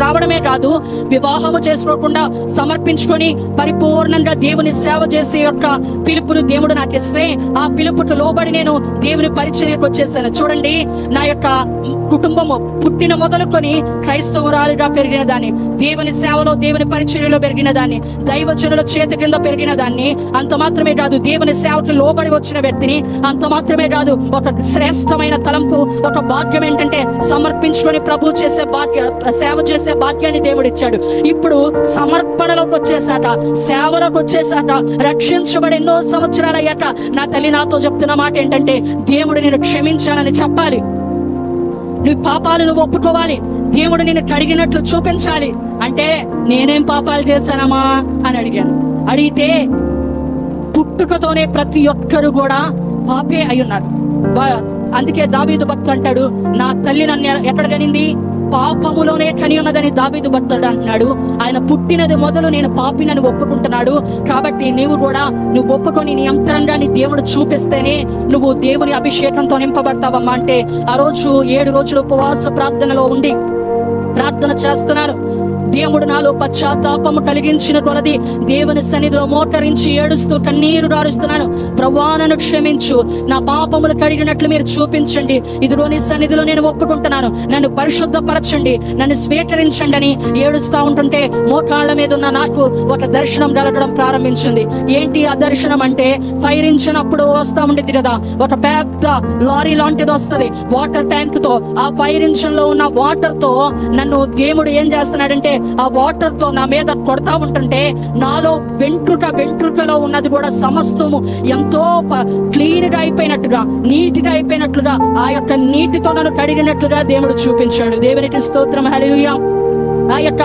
రావడమే కాదు, వివాహము చేసుకోకుండా సమర్పించుకొని పరిపూర్ణంగా దేవుని సేవ చేసే యొక్క పిలుపును దేవుడు నాకు ఇస్తే, ఆ పిలుపుకు లోబడి నేను దేవుని పరిచర్యకు వచ్చేసాను. చూడండి, నా యొక్క కుటుంబము పుట్టిన మొదలుకొని క్రైస్తవురాలుగా పెరిగిన దాన్ని, దేవుని సేవలో దేవుని పరిచర్యలో పెరిగిన దాన్ని, దైవజనుల చేతి కింద పెరిగిన దాన్ని. అంత మాత్రమే కాదు, దేవుని సేవకు లోబడి వచ్చిన వ్యక్తిని. అంత మాత్రమే కాదు, ఒక శ్రేష్టమైన తలంపు, ఒక భాగ్యం ఏంటంటే సమర్పించుకొని ప్రభు చేసే భాగ్య, సేవ చేసే భాగ్యాన్ని దేవుడు ఇచ్చాడు. ఇప్పుడు సమర్పణలోకి వచ్చేసాక, సేవలోకి వచ్చేసాక, రక్షించబడి ఎన్నో సంవత్సరాలు అయ్యాక నా తల్లి నాతో చెప్తున్న మాట ఏంటంటే, దేవుడు నేను క్షమించానని చెప్పాలి, నీ పాపాలను ఒప్పుకోవాలి, దేవుడు నేను కడిగినట్లు చూపించాలి. అంటే నేనేం పాపాలు చేశానమ్మా అని అడిగాను. అడిగితే పుట్టుకతోనే ప్రతి ఒక్కరు కూడా పాపే అయి ఉన్నారు. అందుకే దావీదు భక్తుడు అంటాడు, నా తల్లి నన్ను ఎక్కడ కనింది, పాపములోనే కని ఉన్నదని దావీదు భక్తుడు అంటున్నాడు. ఆయన పుట్టినది మొదలు నేను పాపినని ఒప్పుకుంటున్నాడు. కాబట్టి నీవు కూడా నువ్వు ఒప్పుకొని నీ అంతరంగాన్ని దేవుడు చూపిస్తేనే నువ్వు దేవుని అభిషేకంతో నింపబడతావమ్మా. అంటే ఆ రోజు 7 రోజులు ఉపవాస ప్రార్థనలో ఉండి ప్రార్థన చేస్తున్నాను. దేవుడు నాలో పశ్చాత్తాపము కలిగించిన కొలది దేవుని సన్నిధిలో మోకరించి ఏడుస్తూ కన్నీరు రారుస్తున్నాను. ప్రభువా, నన్ను క్షమించు, నా పాపములు కడిగినట్లు మీరు చూపించండి, ఇదిగో నీ సన్నిధిలో నేను ఒప్పుకుంటున్నాను, నన్ను పరిశుద్ధపరచండి, నన్ను స్వీకరించండి అని ఏడుస్తూ ఉంటుంటే మోకాళ్ళ మీద ఉన్న నాకు ఒక దర్శనం కలగడం ప్రారంభించింది. ఏంటి ఆ దర్శనం అంటే, ఫైర్ ఇంజిన్ అప్పుడు వస్తా ఉండేది కదా, ఒక పెద్ద లారీ లాంటిది వస్తుంది వాటర్ ట్యాంక్ తో. ఆ ఫైర్ ఇంజిన్ లో ఉన్న వాటర్ తో నన్ను దేవుడు ఏం చేస్తున్నాడంటే, ఆ వాటర్ తో నా మీద కొడతా ఉంటుంటే నాలో వెంట్రుకలో ఉన్నది కూడా సమస్తము ఎంతో క్లీన్ గా అయిపోయినట్టుగా, నీట్ గా అయిపోయినట్లుగా, ఆ యొక్క నీటితో నన్ను కడిగినట్లుగా దేవుడు చూపించాడు. దేవునికి స్తోత్రం, హల్లెలూయా. ఆ యొక్క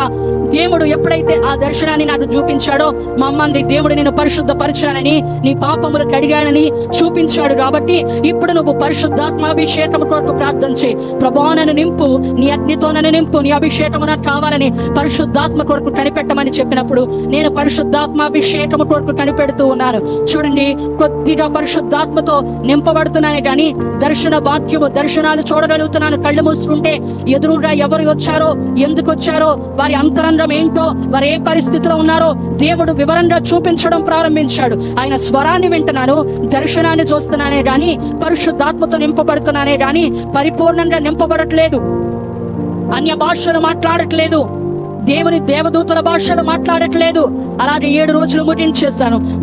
దేవుడు ఎప్పుడైతే ఆ దర్శనాన్ని నాకు చూపించాడో, మా అమ్మంది దేవుడు నేను పరిశుద్ధపరిచానని, నీ పాపములు కడిగానని చూపించాడు. కాబట్టి ఇప్పుడు నువ్వు పరిశుద్ధాత్మాభిషేకం కొరకు ప్రార్థన చేయి. ప్రభువా, నన్ను నింపు, నీ అగ్నితో నన్ను నింపు, నీ అభిషేకము నాకు కావాలని పరిశుద్ధాత్మ కొరకు కనిపెట్టమని చెప్పినప్పుడు నేను పరిశుద్ధాత్మాభిషేకము కొరకు కనిపెడుతూ ఉన్నాను. చూడండి, కొద్దిగా పరిశుద్ధాత్మతో నింపబడుతున్నాను కానీ దర్శనాలు చూడగలుగుతున్నాను. కళ్ళు మూసుకుంటే ఎదురుగా ఎవరు వచ్చారో, ఎందుకు వచ్చారో, వారి అంతరంగం ఏంటో, వారు ఏ పరిస్థితిలో ఉన్నారో దేవుడు వివరంగా చూపించడం ప్రారంభించాడు. ఆయన స్వరాన్ని వింటున్నాను, దర్శనాన్ని చూస్తున్నానే గాని పరిశుద్ధాత్మతో నింపబడుతున్నానే గాని పరిపూర్ణంగా నింపబడట్లేదు, అన్య భాషలు మాట్లాడట్లేదు, దేవుని దేవదూతల భాషలు మాట్లాడట్లేదు. అలాగే 7 రోజులు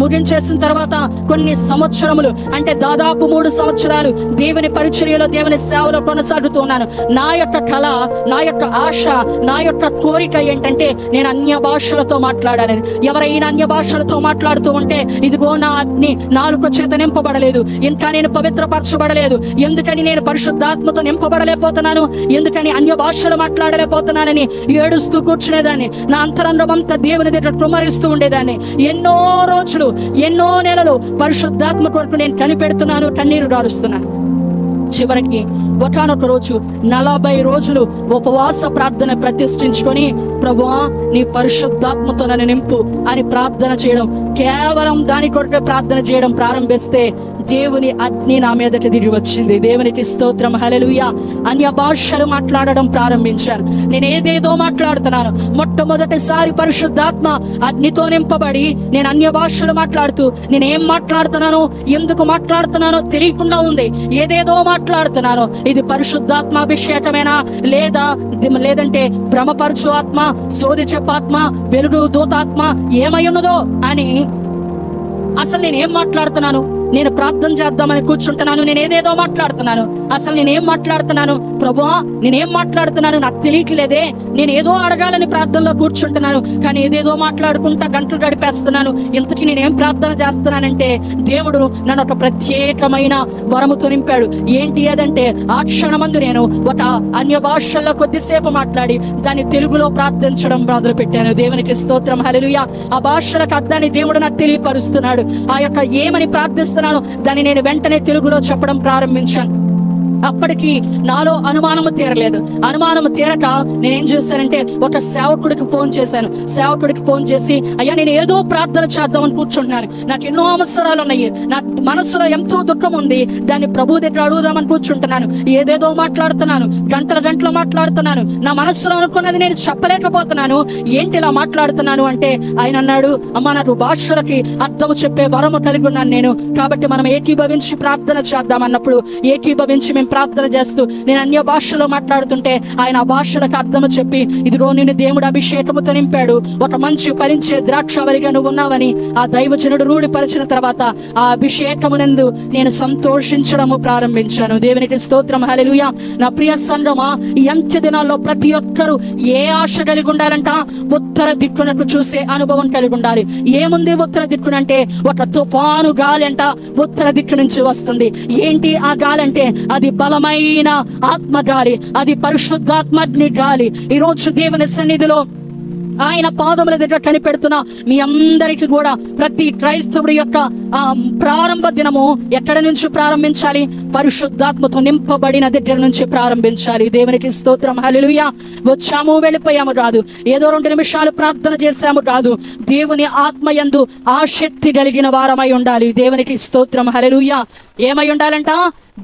ముగించేసిన తర్వాత కొన్ని సంవత్సరములు, అంటే దాదాపు 3 సంవత్సరాలు దేవుని పరిచర్యలో, దేవుని సేవలో కొనసాగుతూ ఉన్నాను. నా యొక్క కళ, నా యొక్క ఆశ, నా యొక్క కోరిక ఏంటంటే నేను అన్య భాషలతో మాట్లాడాలని. ఎవరైనా అన్య భాషలతో మాట్లాడుతూ ఉంటే, ఇదిగో నా అగ్ని నాలుక చేత నింపబడలేదు, ఇంకా నేను పవిత్రపరచబడలేదు, ఎందుకని నేను పరిశుద్ధాత్మతో నింపబడలేకపోతున్నాను, ఎందుకని అన్య భాషలు మాట్లాడలేకపోతున్నానని ఏడుస్తూ కూర్చునేదాన్ని. నా అంతరంగమంతా దేవుని దగ్గర కుమరిస్తూ ఉండేదాన్ని. ఎన్నో రోజులు, ఎన్నో నెలలు పరిశుద్ధాత్మ కొరకు నేను కనిపెడుతున్నాను, కన్నీరు గారుస్తున్నాను. చివరికి ఒకనొక రోజు 40 రోజులు ఉపవాస ప్రార్థన ప్రతిష్ఠించుకొని, ప్రభువా, నీ పరిశుద్ధాత్మతో నన్ను నింపు అని ప్రార్థన చేయడం, కేవలం దాని కొరకే ప్రార్థన చేయడం ప్రారంభిస్తే దేవుని అగ్ని నా మీదకి దిగి వచ్చింది. దేవునికి స్తోత్రం, హల్లెలూయా. అన్య భాషలు మాట్లాడడం ప్రారంభించాను. నేను ఏదేదో మాట్లాడుతున్నాను. మొట్టమొదటిసారి పరిశుద్ధాత్మ అగ్నితో నింపబడి నేను అన్య భాషలు మాట్లాడుతూ, నేను ఏం మాట్లాడుతున్నానో, ఎందుకు మాట్లాడుతున్నానో తెలియకుండా ఉంది. ఏదేదో మాట్లాడుతున్నాను. ఇది పరిశుద్ధాత్మాభిషేకమేనా, లేదంటే భ్రమపరచు ఆత్మ, సోది చెప్పాత్మ, వెలుగు దూతాత్మ ఏమై ఉన్నదో అని, అసలు నేను ఏం మాట్లాడుతున్నాను, నేను ప్రార్థన చేద్దామని కూర్చుంటున్నాను, నేను ఏదేదో మాట్లాడుతున్నాను. అసలు నేనేం మాట్లాడుతున్నాను ప్రభువా, నేనేం మాట్లాడుతున్నాను నాకు తెలియట్లేదే. నేను ఏదో అడగాలని ప్రార్థనలో కూర్చుంటున్నాను, కానీ ఏదేదో మాట్లాడుకుంటా గంటలు గడిపేస్తున్నాను. ఇంతకీ నేనేం ప్రార్థన చేస్తున్నానంటే దేవుడు నన్ను ఒక ప్రత్యేకమైన వరముతో నింపాడు. ఏంటి అదంటే, ఆ క్షణమందు నేను ఒక అన్య భాషల్లో కొద్దిసేపు మాట్లాడి దాన్ని తెలుగులో ప్రార్థించడం మొదలు పెట్టాను. దేవునికి స్తోత్రం, హల్లెలూయా. ఆ భాషలకు అర్థాన్ని దేవుడు నాకు తెలియపరుస్తున్నాడు. ఆ యొక్క ఏమని ప్రార్థిస్తున్నాను దాన్ని నేను వెంటనే తెలుగులో చెప్పడం ప్రారంభించాను. అప్పటికి నాలో అనుమానము తీరలేదు. అనుమానము తీరక నేనేం చేశానంటే ఒక సేవకుడికి ఫోన్ చేశాను. సేవకుడికి ఫోన్ చేసి, అయ్యా నేను ఏదో ప్రార్థన చేద్దామని కూర్చుంటున్నాను, నాకు ఎన్నో అవసరాలు ఉన్నాయి, నా మనసులో ఎంతో దుఃఖం ఉంది, దాన్ని ప్రభు దగ్గర అడుగుదామని కూర్చుంటున్నాను. ఏదేదో మాట్లాడుతున్నాను, గంటలు మాట్లాడుతున్నాను, నా మనసులో అనుకున్నది నేను చెప్పలేకపోతున్నాను, ఏంటి ఇలా మాట్లాడుతున్నాను అంటే ఆయన అన్నాడు, అమ్మ నాకు భాషలకి అర్థము చెప్పే వరము కలిగి ఉన్నాను నేను, కాబట్టి మనం ఏకీభవించి ప్రార్థన చేద్దామన్నప్పుడు ఏకీభవించి మేము ప్రార్థన చేస్తూ నేను అన్య భాషలో మాట్లాడుతుంటే ఆయన ఆ భాషలకు అర్థము చెప్పి, ఇదిగో నిన్ను దేవుడు అభిషేకముతో నింపాడు, ఒక మంచి ఫలించే ద్రాక్షవల్లిగా నువ్వు ఉన్నావని ఆ దైవజనుడు రూఢిపరిచిన తర్వాత ఆ అభిషేకమునందు నేను సంతోషించడము ప్రారంభించాను. దేవునికి స్తోత్రం, హల్లెలూయా. నా ప్రియ సంగమా, ఈ అంత్య దినాల్లో ప్రతి ఒక్కరూ ఏ ఆశ కలిగి ఉండాలంట? ఉత్తర దిక్కునకు చూసే అనుభవం కలిగి ఉండాలి. ఏముంది ఉత్తర దిక్కునంటే? ఒక తుఫాను గాలి అంట ఉత్తర దిక్కు నుంచి వస్తుంది. ఏంటి ఆ గాలి అంటే? అది బలమైన ఆత్మ గాలి, అది పరిశుద్ధాత్మగ్ని గాలి. ఈరోజు దేవుని సన్నిధిలో ఆయన పాదముల దగ్గర కనిపెడుతున్న మీ అందరికీ కూడా ప్రతి క్రైస్తవుడి యొక్క ప్రారంభ దినము ఎక్కడ నుంచి ప్రారంభించాలి? పరిశుద్ధాత్మతో నింపబడిన దగ్గర నుంచి ప్రారంభించాలి. దేవునికి స్తోత్రం, హల్లెలూయా. వచ్చాము వెళ్ళిపోయాము కాదు, ఏదో 2 నిమిషాలు ప్రార్థన చేశాము కాదు, దేవుని ఆత్మయందు ఆసక్తి కలిగిన వారమై ఉండాలి. దేవునికి స్తోత్రం, హల్లెలూయా. ఏమై ఉండాలంట?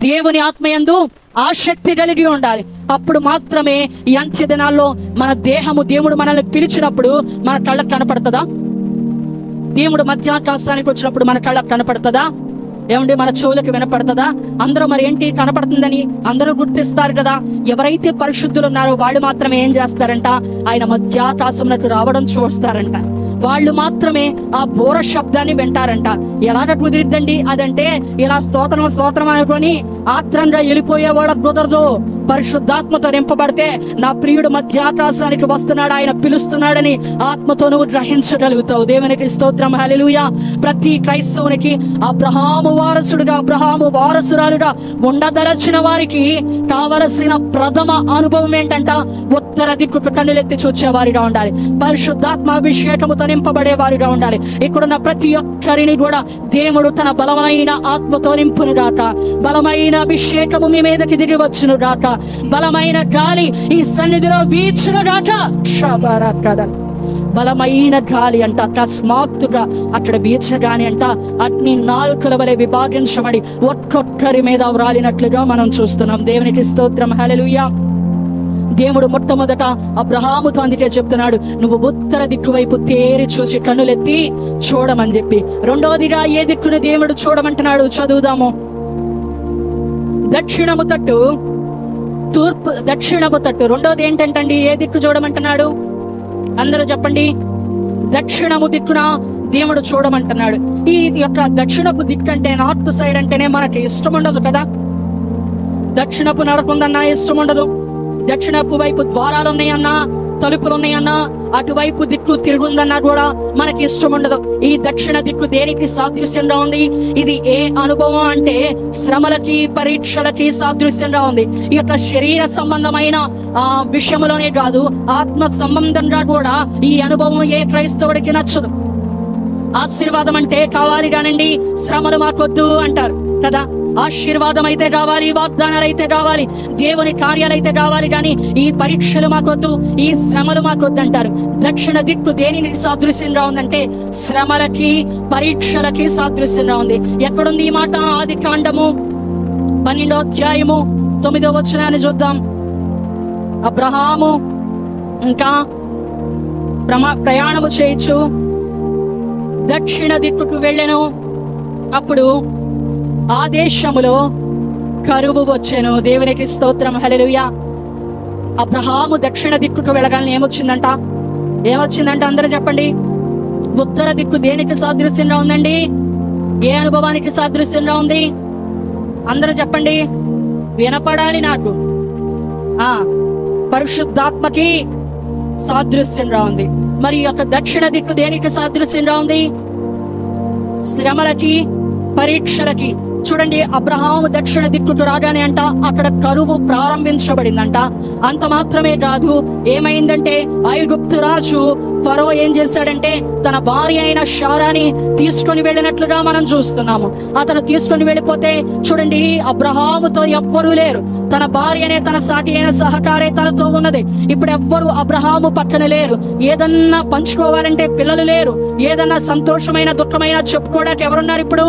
దేవుని ఆత్మయందు ఆసక్తి కలిగి ఉండాలి. అప్పుడు మాత్రమే ఈ అంత్య దినాల్లో మన దేహము, దేవుడు మనల్ని పిలిచినప్పుడు మన కళ్ళకు కనపడుతుందా? దేవుడు మధ్యాకాశానికి వచ్చినప్పుడు మన కళ్ళకు కనపడుతుందా? ఏమండి, మన చెవులకు వినపడుతుందా? అందరూ మరి ఏంటి కనపడుతుందని అందరూ గుర్తిస్తారు కదా. ఎవరైతే పరిశుద్ధులు ఉన్నారో వాళ్ళు మాత్రమే ఏం చేస్తారంట? ఆయన మధ్యాకాశంలోకి రావడం చూస్తారంట. వాళ్ళు మాత్రమే ఆ బోర శబ్దాన్ని వింటారంట. ఎలాగ కుదిరిద్దండి అదంటే, ఇలా స్తోత్రం అనుకొని ఆత్రంగా వెళ్ళిపోయే వాళ్ళకు కుదరదు. పరిశుద్ధాత్మతో నింపబడితే నా ప్రియుడు మధ్యాకాశానికి వస్తున్నాడు, ఆయన పిలుస్తున్నాడని ఆత్మతో నువ్వు గ్రహించగలుగుతావు. దేవునికి స్తోత్రం, హల్లెలూయా. ప్రతి క్రైస్తవునికి అబ్రహాము వారసుడుగా, అబ్రహాము వారసురాలుగా ఉండదలచిన వారికి కావలసిన ప్రథమ అనుభవం ఏంటంట? ఉత్తర దిక్కుకు కన్నులెత్తి చూచేవారిగా ఉండాలి, పరిశుద్ధాత్మ అభిషేకముతో నింపబడే వారిగా ఉండాలి. ఇక్కడున్న ప్రతి ఒక్కరిని కూడా దేవుడు తన బలమైన ఆత్మతో నింపును గాక, బలమైన అభిషేకము మీ మీదకి దిగి వచ్చును గాక, బలమైన గాలి ఈ సన్నిధిలో వీచును గాక. బలమైన గాలి అంట అకస్మాత్తుగా అక్కడ వీచగానే అంట అగ్ని నాలుకల వలె విభాగించబడి ఒక్కొక్కరి మీద వ్రాలినట్లుగా మనం చూస్తున్నాం. దేవునికి స్తోత్రం, హల్లెలూయా. దేవుడు మొట్టమొదట అబ్రహాముతో అందుకే చెప్తున్నాడు, నువ్వు ఉత్తర దిక్కు వైపు తేరి చూసి కన్నులెత్తి చూడమని చెప్పి. రెండవదిగా ఏ దిక్కును దేవుడు చూడమంటున్నాడు? చదువుదాము. దక్షిణము తట్టు, తూర్పు, దక్షిణపు తట్టు. రెండవది ఏంటంటండి? ఏ దిక్కు చూడమంటున్నాడు? అందరూ చెప్పండి. దక్షిణము దిక్కున దేవుడు చూడమంటున్నాడు. ఈ యొక్క దక్షిణపు దిక్కు అంటే, నార్త్ సైడ్ అంటేనే మనకి ఇష్టం ఉండదు కదా. దక్షిణపు నడకుందన్నా ఇష్టం ఉండదు. దక్షిణపు వైపు ద్వారాలు ఉన్నాయన్నా, తలుపులు ఉన్నాయన్నా, అటువైపు దిక్కు తిరుగుందన్నా కూడా మనకి ఇష్టం ఉండదు. ఈ దక్షిణ దిక్కు దేనికి సాదృశ్యంగా ఉంది? ఇది ఏ అనుభవం అంటే శ్రమలకి, పరీక్షలకి సాదృశ్యంగా ఉంది. ఈ యొక్క శరీర సంబంధమైన విషయంలోనే కాదు, ఆత్మ సంబంధంగా కూడా ఈ అనుభవం ఏ క్రైస్తవుడికి నచ్చదు. ఆశీర్వాదం అంటే కావాలి కానండి, శ్రమలు మాకొద్దు అంటారు కదా. ఆశీర్వాదం అయితే కావాలి, వాగ్దానాలు అయితే కావాలి, దేవుని కార్యాలు అయితే కావాలి, కానీ ఈ పరీక్షలు మాకొద్దు, ఈ శ్రమలు మాకొద్దు అంటారు. దక్షిణ దిక్కు దేనికి సాదృశ్యంగా ఉందంటే శ్రమలకి, పరీక్షలకి సాదృశ్యంగా ఉంది. ఎక్కడుంది ఈ మాట? ఆదికాండము 12వ అధ్యాయము 9వ వచనాన్ని చూద్దాం. అబ్రహాము ఇంకా ప్రయాణము చేయొచ్చు, దక్షిణ దిక్కుకు వెళ్ళెను. అప్పుడు ఆ దేశములో కరువు వచ్చెను. దేవునికి స్తోత్రం, హల్లెలూయా. అబ్రహాము దక్షిణ దిక్కుకు వెళ్ళగానే ఏమొచ్చిందంట? అందరూ చెప్పండి. ఉత్తర దిక్కు దేనికి సాదృశ్యంగా ఉందండి? ఏ అనుభవానికి సాదృశ్యంగా ఉంది? అందరూ చెప్పండి, వినపడాలి నాకు. పరిశుద్ధాత్మకి సాదృశ్యంగా ఉంది. మరి ఈ యొక్క దక్షిణ దిక్కు దేనికి సాదృశ్యంగా ఉంది? శ్రమలకి, పరీక్షలకి. చూడండి, అబ్రహాము దక్షిణ దిక్కుకు రాగానే అంట అక్కడ కరువు ప్రారంభించబడిందంట. అంత మాత్రమే కాదు, ఏమైందంటే ఐగుప్తు రాజు ఫరో ఏం చేశాడంటే తన భార్య అయిన శారాని తీసుకొని వెళ్ళినట్లుగా మనం చూస్తున్నాము. అతను తీసుకొని వెళ్ళిపోతే చూడండి, అబ్రహాముతో ఎవ్వరూ లేరు. తన భార్యనే, తన సాటి అయిన సహకారే తనతో ఉన్నది. ఇప్పుడు ఎవ్వరు అబ్రహాము పక్కన లేరు. ఏదన్నా పంచుకోవాలంటే పిల్లలు లేరు. ఏదన్నా సంతోషమైన దుఃఖమైన చెప్పుకోవడానికి ఎవరున్నారు? ఇప్పుడు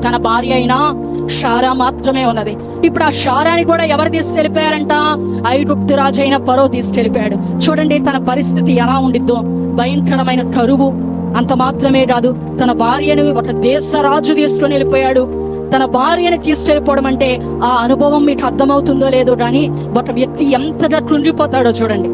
తన భార్య అయినా శారా మాత్రమే ఉన్నది. ఇప్పుడు ఆ శారాని కూడా ఎవరు తీసుకెళ్ళిపోయారంట? ఐగుప్తు రాజు అయిన ఫరో తీసుకెళ్ళిపోయాడు. చూడండి తన పరిస్థితి ఎలా ఉండిద్దో, భయంకరమైన కరువు. అంత మాత్రమే కాదు, తన భార్యను ఒక దేశ రాజు తీసుకొని వెళ్ళిపోయాడు. తన భార్యని తీసుకెళ్ళిపోవడం అంటే ఆ అనుభవం మీకు అర్థమవుతుందో లేదో కానీ ఒక వ్యక్తి ఎంతగా కృంగిపోతాడో చూడండి.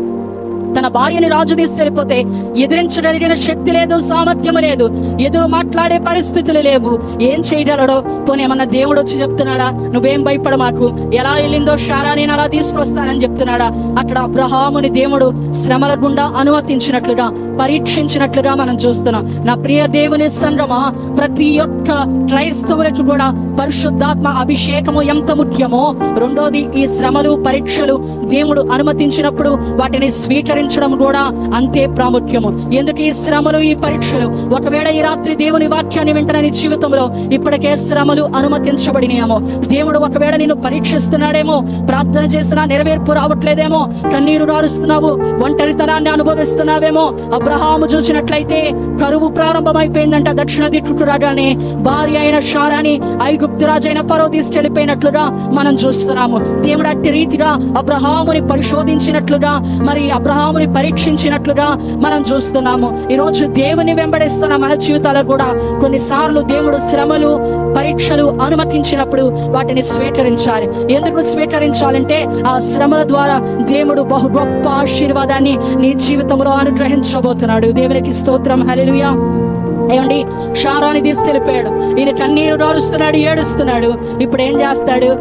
తన భార్యని రాజు తీసుకెళ్ళిపోతే ఎదిరించగలిగిన శక్తి లేదు, సామర్థ్యము లేదు, ఎదురు మాట్లాడే పరిస్థితులు లేవు. ఏం చేయగలడో? పోనీ ఏమన్నా దేవుడు వచ్చి చెప్తున్నాడా, నువ్వేం భయపడ మాకు, ఎలా వెళ్ళిందో శారా నేను అలా తీసుకొస్తానని చెప్తున్నాడా? అక్కడ అబ్రహాముని దేవుడు శ్రమల గుండా అనుమతించినట్లుగా, పరీక్షించినట్లుగా మనం చూస్తున్నాం. నా ప్రియ దేవుని సంగమా, ప్రతి ఒక్క క్రైస్తవులకు కూడా పరిశుద్ధాత్మ అభిషేకము ఎంత ముఖ్యమో, రెండోది ఈ శ్రమలు, పరీక్షలు దేవుడు అనుమతించినప్పుడు వాటిని స్వీకరించడం కూడా అంతే ప్రాముఖ్యము. ఎందుకు ఈ శ్రమలు, ఈ పరీక్షలు? ఒకవేళ ఈ రాత్రి దేవుని వాక్యాన్ని వింటున్న నీ జీవితంలో ఇప్పటికే శ్రమలు అనుమతించబడినాయేమో, దేవుడు ఒకవేళ నిన్ను పరీక్షిస్తున్నాడేమో, ప్రార్థన చేసినా నెరవేర్పు రావట్లేదేమో, కన్నీరు రారుస్తున్నావు, ఒంటరితనాన్ని అనుభవిస్తున్నావేమో. అబ్రహాము చూసినట్లయితే కరువు ప్రారంభమైపోయిందంట. దక్షిణ దిక్కుకు రాగానే భార్య అయిన శారాని ఐగుప్తు రాజైన ఫరో తీసుకెళ్లిపోయినట్లుగా మనం చూస్తున్నాము. దేవుడు అట్టి రీతిగా అబ్రహాముని పరిశోధించినట్లుగా, మరి అబ్రహాముని పరీక్షించినట్లుగా మనం చూస్తున్నాము. ఈరోజు దేవుని వెంబడిస్తున్న మన జీవితాలకు కూడా కొన్నిసార్లు దేవుడు శ్రమలు, పరీక్షలు అనుమతించినప్పుడు వాటిని స్వీకరించాలి. ఎందుకు స్వీకరించాలంటే ఆ శ్రమల ద్వారా దేవుడు బహు గొప్ప ఆశీర్వాదాన్ని నీ జీవితంలో అనుగ్రహించబోతున్నాడు. దేవునికి స్తోత్రం, హల్లెలూయా. ఏమండి, శారాని తీసుకెళ్ళిపోయాడు. ఈయన కన్నీరు రారుస్తున్నాడు, ఏడుస్తున్నాడు. ఇప్పుడు ఏం చేస్తాడు?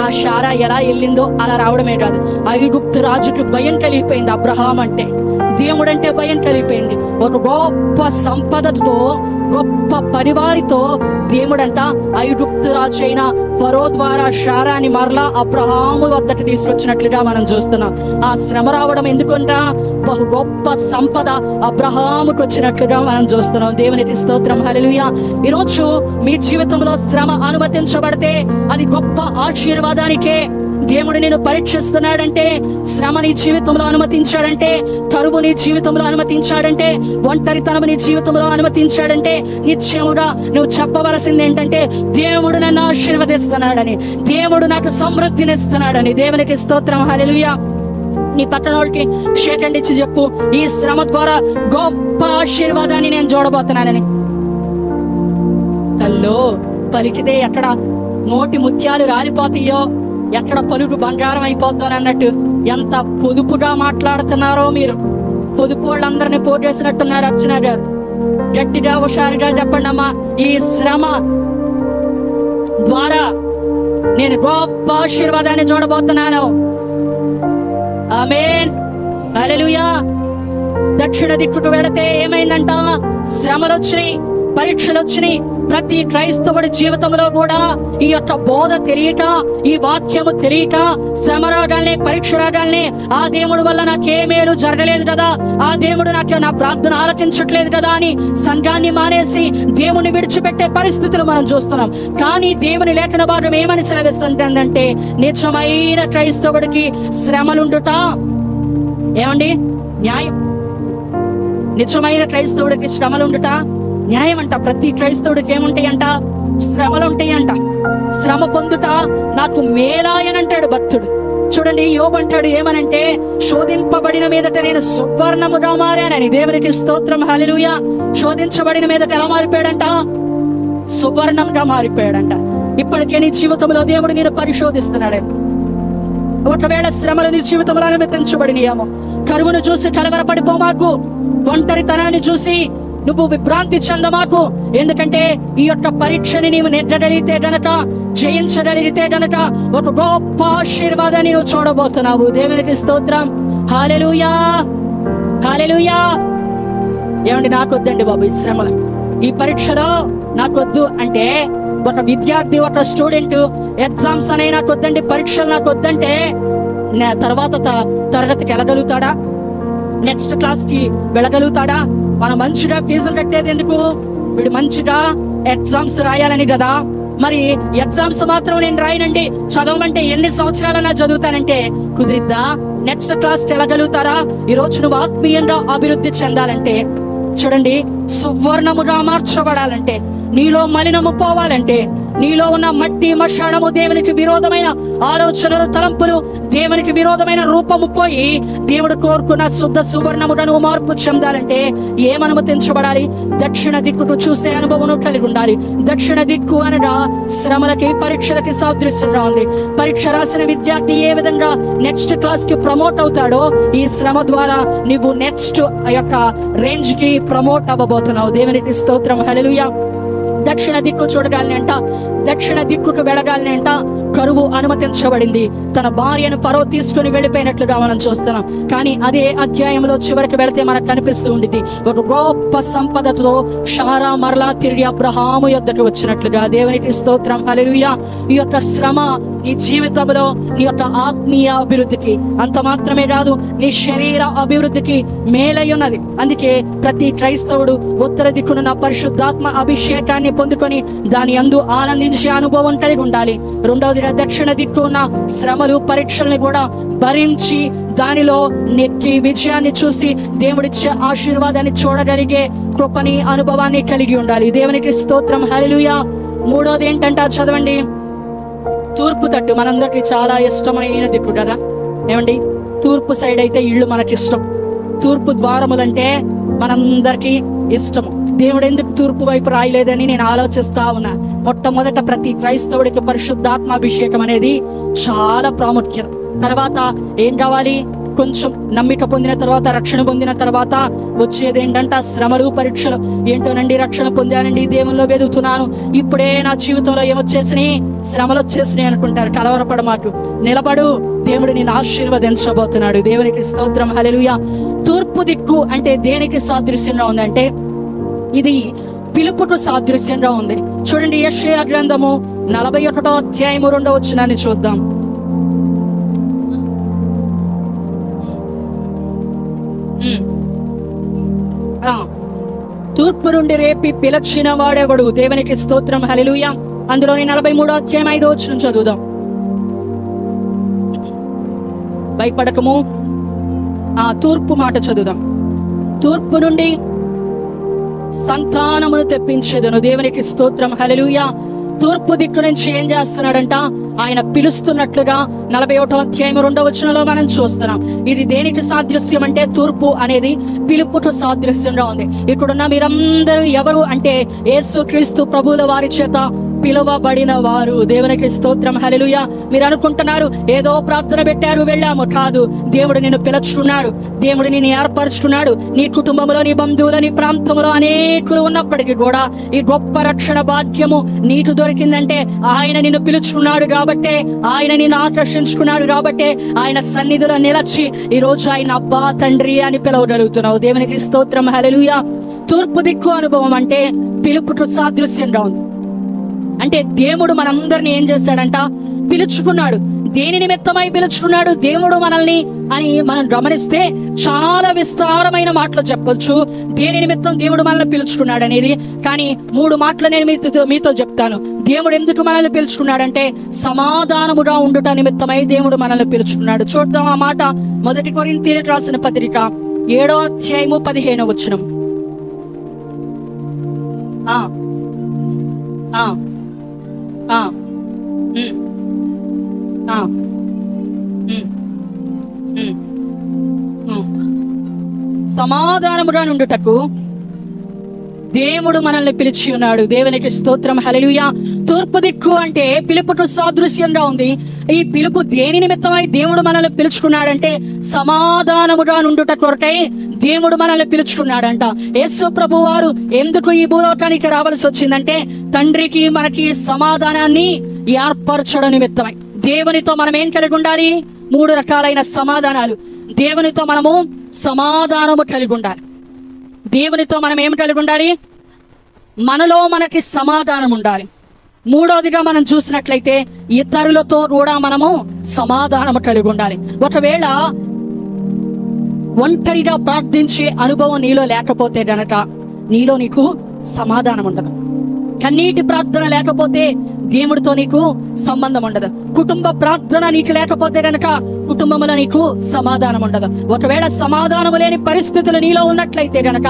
ఆ శారా ఎలా వెళ్ళిందో అలా రావడమే కాదు, ఐగుప్తు రాజుకి భయం కలిగిపోయింది. అబ్రహాం అంటే, దేవుడంటే భయం కలిగిపోయింది. ఒక గొప్ప సంపదతో, గొప్ప పరివారితో దేవుడంట ఐగుప్తు రాజు అయిన ఫరో ద్వారా శారాని మరలా అబ్రహాము వద్దకు తీసుకొచ్చినట్లుగా మనం చూస్తున్నాం. ఆ శ్రమ రావడం ఎందుకంట? బహు గొప్ప సంపద అబ్రహాముకు వచ్చినట్లుగా మనం చూస్తున్నాం. దేవునికి స్తోత్రం, హల్లెలూయా. ఈరోజు మీ జీవితంలో శ్రమ అనుమతించబడితే అది గొప్ప ఆశీర్వాదానికే. దేవుడు నేను పరీక్షిస్తున్నాడంటే, శ్రమ నీ జీవితంలో అనుమతించాడంటే, కరువు నీ జీవితంలో అనుమతించాడంటే, ఒంటరితనం నీ జీవితంలో అనుమతించాడంటే, నిశ్చయముగా నువ్వు చెప్పవలసింది ఏంటంటే, దేవుడు నన్ను ఆశీర్వదిస్తున్నాడని, దేవుడు నాకు సమృద్ధినిస్తున్నాడని. దేవునికి స్తోత్రం, హల్లెలూయా. నీ పక్కన వాళ్ళకి షేక్ హ్యాండ్ ఇచ్చి చెప్పు, ఈ శ్రమ ద్వారా గొప్ప ఆశీర్వాదాన్ని నేను చూడబోతున్నానని. కల్లో పలికితే ఎక్కడ నోటి ముత్యాలు రాలిపోతాయో, ఎక్కడ పలుకు బంగారం అయిపోతాను అన్నట్టు ఎంత పొదుపుగా మాట్లాడుతున్నారో మీరు. పొదుపు వాళ్ళందరినీ పోగేసినట్టున్నారు. అర్చన గారు గట్టిగా హుషారుగా చెప్పండి అమ్మా, ఈ శ్రమ ద్వారా నేను గొప్ప ఆశీర్వాదాన్ని చూడబోతున్నాను. ఆమేన్, హల్లెలూయా. దక్షిణ దిక్కుకు వెళితే ఏమైందంట? శ్రమలు వచ్చినాయి, పరీక్షలు వచ్చినాయి. ప్రతి క్రైస్తవుడి జీవితంలో కూడా ఈ యొక్క బోధ తెలియక, ఈ వాక్యము తెలియక, శ్రమ రాగానే, పరీక్ష రాగానే ఆ దేవుడి వల్ల నాకే మేలు జరగలేదు కదా, ఆ దేవుడు నాకు నా ప్రార్థన ఆలకించట్లేదు కదా అని సంఘాన్ని మానేసి దేవుని విడిచిపెట్టే పరిస్థితులు మనం చూస్తున్నాం. కానీ దేవుని లేఖన భాగం ఏమని సెలవిస్తుందంటే, నిజమైన క్రైస్తవుడికి శ్రమలుండుట ఏమండి న్యాయం. నిజమైన క్రైస్తవుడికి శ్రమలుండుట న్యాయం అంట. ప్రతి క్రైస్తవుడికి ఏముంటాయంట? శ్రమలు ఉంటాయంట. శ్రమ పొందుట నాకు మేలాయనంటాడు భక్తుడు. చూడండి, యోబు అంటాడు ఏమనంటే, శోధింపబడిన మీదట నేను సువర్ణముగా మారానని. దేవునికి స్తోత్రం, హల్లెలూయా. శోధించబడిన మీదట ఎలా మారిపోయాడంట? సువర్ణంగా మారిపోయాడంట. ఇప్పటికే నీ జీవితంలో దేవుడు నేను పరిశోధిస్తున్నాడు. ఒకవేళ శ్రమలు నీ జీవితంలో అనుమతించబడినాయేమో, కరువును చూసి కలవరపడిపోమాకు, ఒంటరితనాన్ని చూసి నువ్వు విభ్రాంతి చెందమాకు. ఎందుకంటే ఈ యొక్క పరీక్షని నీవు నెగ్గగలిగితే గనక, జయించగలిగితే గనక ఒక గొప్ప ఆశీర్వాదాన్ని నువ్వు చూడబోతున్నావు. దేవునికి స్తోత్రం. హల్లెలూయా, హల్లెలూయా. ఏమండి, నాకొద్దండి బాబు ఈ శ్రమలు, ఈ పరీక్షలో నాకొద్దు అంటే, ఒక విద్యార్థి, ఒక స్టూడెంట్ ఎగ్జామ్స్ అనే నాకొద్దండి, పరీక్షలు నాకొద్దంటే తర్వాత తరగతికి వెళ్ళగలుగుతాడా? నెక్స్ట్ క్లాస్ కి వెళ్ళగలుగుతాడా? మనం మంచిగా ఫీజులు కట్టేది ఎందుకు? వీడు మంచిగా ఎగ్జామ్స్ రాయాలని కదా. మరి ఎగ్జామ్స్ మాత్రం నేను రాయనండి, చదవమంటే ఎన్ని సంవత్సరాలన్నా చదువుతానంటే కుదిరిద్దా? నెక్స్ట్ క్లాస్ కి వెళ్ళగలుగుతారా? ఈ రోజు నువ్వు ఆత్మీయంగా అభివృద్ధి చెందాలంటే, చూడండి, సువర్ణముగా మార్చబడాలంటే, నీలో మలినము పోవాలంటే, నీలో ఉన్న మట్టి మషాణము, దేవునికి విరోధమైన ఆలోచనలు, తలంపులు, దేవునికి విరోధమైన రూపము పోయి దేవుడు కోరుకున్న శుద్ధ సువర్ణముగా నువ్వు మార్పు చెందాలంటే ఏమనుమతించబడాలి? దక్షిణ దిక్కుకు చూసే అనుభవం కలిగి ఉండాలి. దక్షిణ దిక్కు అనగా శ్రమలకి, పరీక్షలకి సాదృశ్యంగా ఉంది. పరీక్ష రాసిన విద్యార్థి ఏ విధంగా నెక్స్ట్ క్లాస్ కి ప్రమోట్ అవుతాడో, ఈ శ్రమ ద్వారా నువ్వు నెక్స్ట్ యొక్క రేంజ్ కి ప్రమోట్ అవ్వబోతున్నావు. దేవునికి స్తోత్రం. హల్లెలూయా. దక్షిణ దిక్కు చూడగాలని అంట, దక్షిణ దిక్కుకు వెళ్ళగాలని అంట కరువు అనుమతించబడింది. తన భార్యను ఫరో తీసుకుని వెళ్ళిపోయినట్లుగా మనం చూస్తున్నాం. కానీ అదే అధ్యాయంలో చివరికి వెళితే మనకు కనిపిస్తూ ఉండింది, ఒక గొప్ప సంపదతో శారా మరలా తిరిగి అబ్రహాము యొద్దకు వచ్చినట్లుగా. దేవునికి స్తోత్రం. హల్లెలూయా. ఈ యొక్క శ్రమ నీ జీవితంలో నీ యొక్క ఆత్మీయ అభివృద్ధికి, అంత మాత్రమే కాదు, నీ శరీర అభివృద్ధికి మేలై ఉన్నది. అందుకే ప్రతి క్రైస్తవుడు ఉత్తర దిక్కునున్న పరిశుద్ధాత్మ అభిషేకాన్ని పొందుకొని దాని యందు ఆనందించే అనుభవం కలిగి ఉండాలి. రెండవదిగా దక్షిణ దిక్కు ఉన్న శ్రమలు, పరీక్షల్ని కూడా భరించి దానిలో నెక్కి విజయాన్ని చూసి దేవుడిచ్చే ఆశీర్వాదాన్ని చూడగలిగే కృపని, అనుభవాన్ని కలిగి ఉండాలి. దేవునికి స్తోత్రం. హల్లెలూయా. మూడోది ఏంటంటే చదవండి, తూర్పు తట్టు. మనందరికి చాలా ఇష్టమైన దిక్కు కదా. ఏమండి, తూర్పు సైడ్ అయితే ఇళ్ళు మనకి ఇష్టం. తూర్పు ద్వారములంటే మనందరికి ఇష్టము. దేవుడు ఎందుకు తూర్పు వైపు రాయలేదని నేను ఆలోచిస్తా ఉన్నా. మొట్టమొదట ప్రతి క్రైస్తవుడికి పరిశుద్ధాత్మాభిషేకం అనేది చాలా ప్రాముఖ్యం. తర్వాత ఏం కావాలి? కొంచెం నమ్మిక పొందిన తర్వాత, రక్షణ పొందిన తర్వాత వచ్చేది ఏంటంటే శ్రమలు, పరీక్షలు. ఏంటోనండి, రక్షణ పొందానండి, దేవుల్లో వెదుగుతున్నాను, ఇప్పుడే నా జీవితంలో ఏమొచ్చేసినాయి? శ్రమలు వచ్చేసినాయి అనుకుంటారు. కలవరపడమాకు, నిలబడు, దేవుడు నిన్ను ఆశీర్వదించబోతున్నాడు. దేవునికి స్తోత్రం. హల్లెలూయా. తూర్పు దిక్కు అంటే దేనికి సాదృశ్యంగా ఉందంటే, ఇది పిలుపుకు సాదృశ్యంగా ఉంది. చూడండి, యెషయా గ్రంథము 41వ అధ్యాయము 2వ వచనాన్ని చూద్దాం. తూర్పు నుండి రేపి పిలచిన వాడెవడు? దేవునికి స్తోత్రం. హల్లెలూయా. అందులోని 43వ అధ్యాయం 5వ వచనం చదువుదాం. భయపడకము. తూర్పు మాట చదువుదాం. తూర్పు నుండి సంతానమును తెప్పించేదను. దేవునికి స్తోత్రం. హల్లెలూయా. తూర్పు దిక్కు నుంచి ఏం చేస్తున్నాడంట? ఆయన పిలుస్తున్నట్లుగా 41వ అధ్యాయం 2వ వచనంలో మనం చూస్తున్నాం. ఇది దేనికి సాదృశ్యం అంటే, తూర్పు అనేది పిలుపుకు సాదృశ్యంగా ఉంది. ఇక్కడున్న మీరందరూ ఎవరు అంటే, యేసుక్రీస్తు ప్రభువుల వారి చేత పిలువబడిన వారు. దేవునికి స్తోత్రం. హల్లెలూయా. మీరు అనుకుంటున్నారు ఏదో ప్రార్థన పెట్టారు వెళ్ళాము. కాదు, దేవుడు నిన్ను పిలుచుకున్నాడు, దేవుడు నిన్ను ఏర్పరుచుకున్నాడు. నీ కుటుంబంలో, నీ బంధువుల, నీ ప్రాంతంలో అనేకులు ఉన్నప్పటికీ కూడా ఈ గొప్ప రక్షణ భాగ్యము నీకు దొరికిందంటే ఆయన నిన్ను పిలుచుకున్నాడు కాబట్టే, ఆయన నిన్ను ఆకర్షించుకున్నాడు కాబట్టే, ఆయన సన్నిధిలో నిలచి ఈ రోజు ఆయన అబ్బా, తండ్రి అని పిలవగలుగుతున్నావు. దేవునికి స్తోత్రం. హల్లెలూయా. తూర్పు దిక్కు అనుభవం అంటే పిలుపుకు సాదృశ్యంగా ఉంది. అంటే దేవుడు మనందరినీ ఏం చేశాడంట? పిలుచుకున్నాడు. దేని నిమిత్తమై పిలుచుకున్నాడు దేవుడు మనల్ని అని మనం గమనిస్తే చాలా విస్తారమైన మాటలు చెప్పొచ్చు, దేని నిమిత్తం దేవుడు మనల్ని పిలుచుకున్నాడు అనేది. కానీ 3 మాటలు నేను మీతో చెప్తాను. దేవుడు ఎందుకు మనల్ని పిలుచుకున్నాడంటే, సమాధానముగా ఉండుట నిమిత్తమై దేవుడు మనల్ని పిలుచుకున్నాడు. చూద్దాం ఆ మాట. 1 కొరింథీయులకు రాసిన పత్రిక 7వ అధ్యాయము 15వ వచనం. సమాధానముగా నుండుటకు దేవుడు మనల్ని పిలిచి ఉన్నాడు. దేవునికి స్తోత్రం. హల్లెలూయా. తూర్పు దిక్కు అంటే పిలుపుకు సాదృశ్యంగా ఉంది. ఈ పిలుపు దేని నిమిత్తమై దేవుడు మనల్ని పిలుచుకున్నాడంటే సమాధానముగా నుండుట కొరకై దేవుడు మనల్ని పిలుచుకున్నాడంట. యేసు ప్రభు వారు ఎందుకు ఈ భూలోకానికి రావాల్సి వచ్చిందంటే తండ్రికి మనకి సమాధానాన్ని ఏర్పరచడం నిమిత్తమై. దేవునితో మనం ఏం కలిగి ఉండాలి? 3 రకాలైన సమాధానాలు. దేవునితో మనము సమాధానము కలిగి ఉండాలి. దేవునితో మనం ఏం కలిగి ఉండాలి? మనలో మనకి సమాధానం ఉండాలి. మూడోదిగా మనం చూసినట్లయితే ఇతరులతో కూడా మనము సమాధానము కలిగి ఉండాలి. ఒకవేళ ఒంటరిగా ప్రార్థించే అనుభవం నీలో లేకపోతే గనక నీకు సమాధానం ఉండదు. కన్నీటి ప్రార్థన లేకపోతే దేవుడితో నీకు సంబంధం ఉండదు. కుటుంబ ప్రార్థన నీకు లేకపోతే గనక కుటుంబంలో నీకు సమాధానం ఉండదు. ఒకవేళ సమాధానం లేని పరిస్థితులు నీలో ఉన్నట్లయితే గనక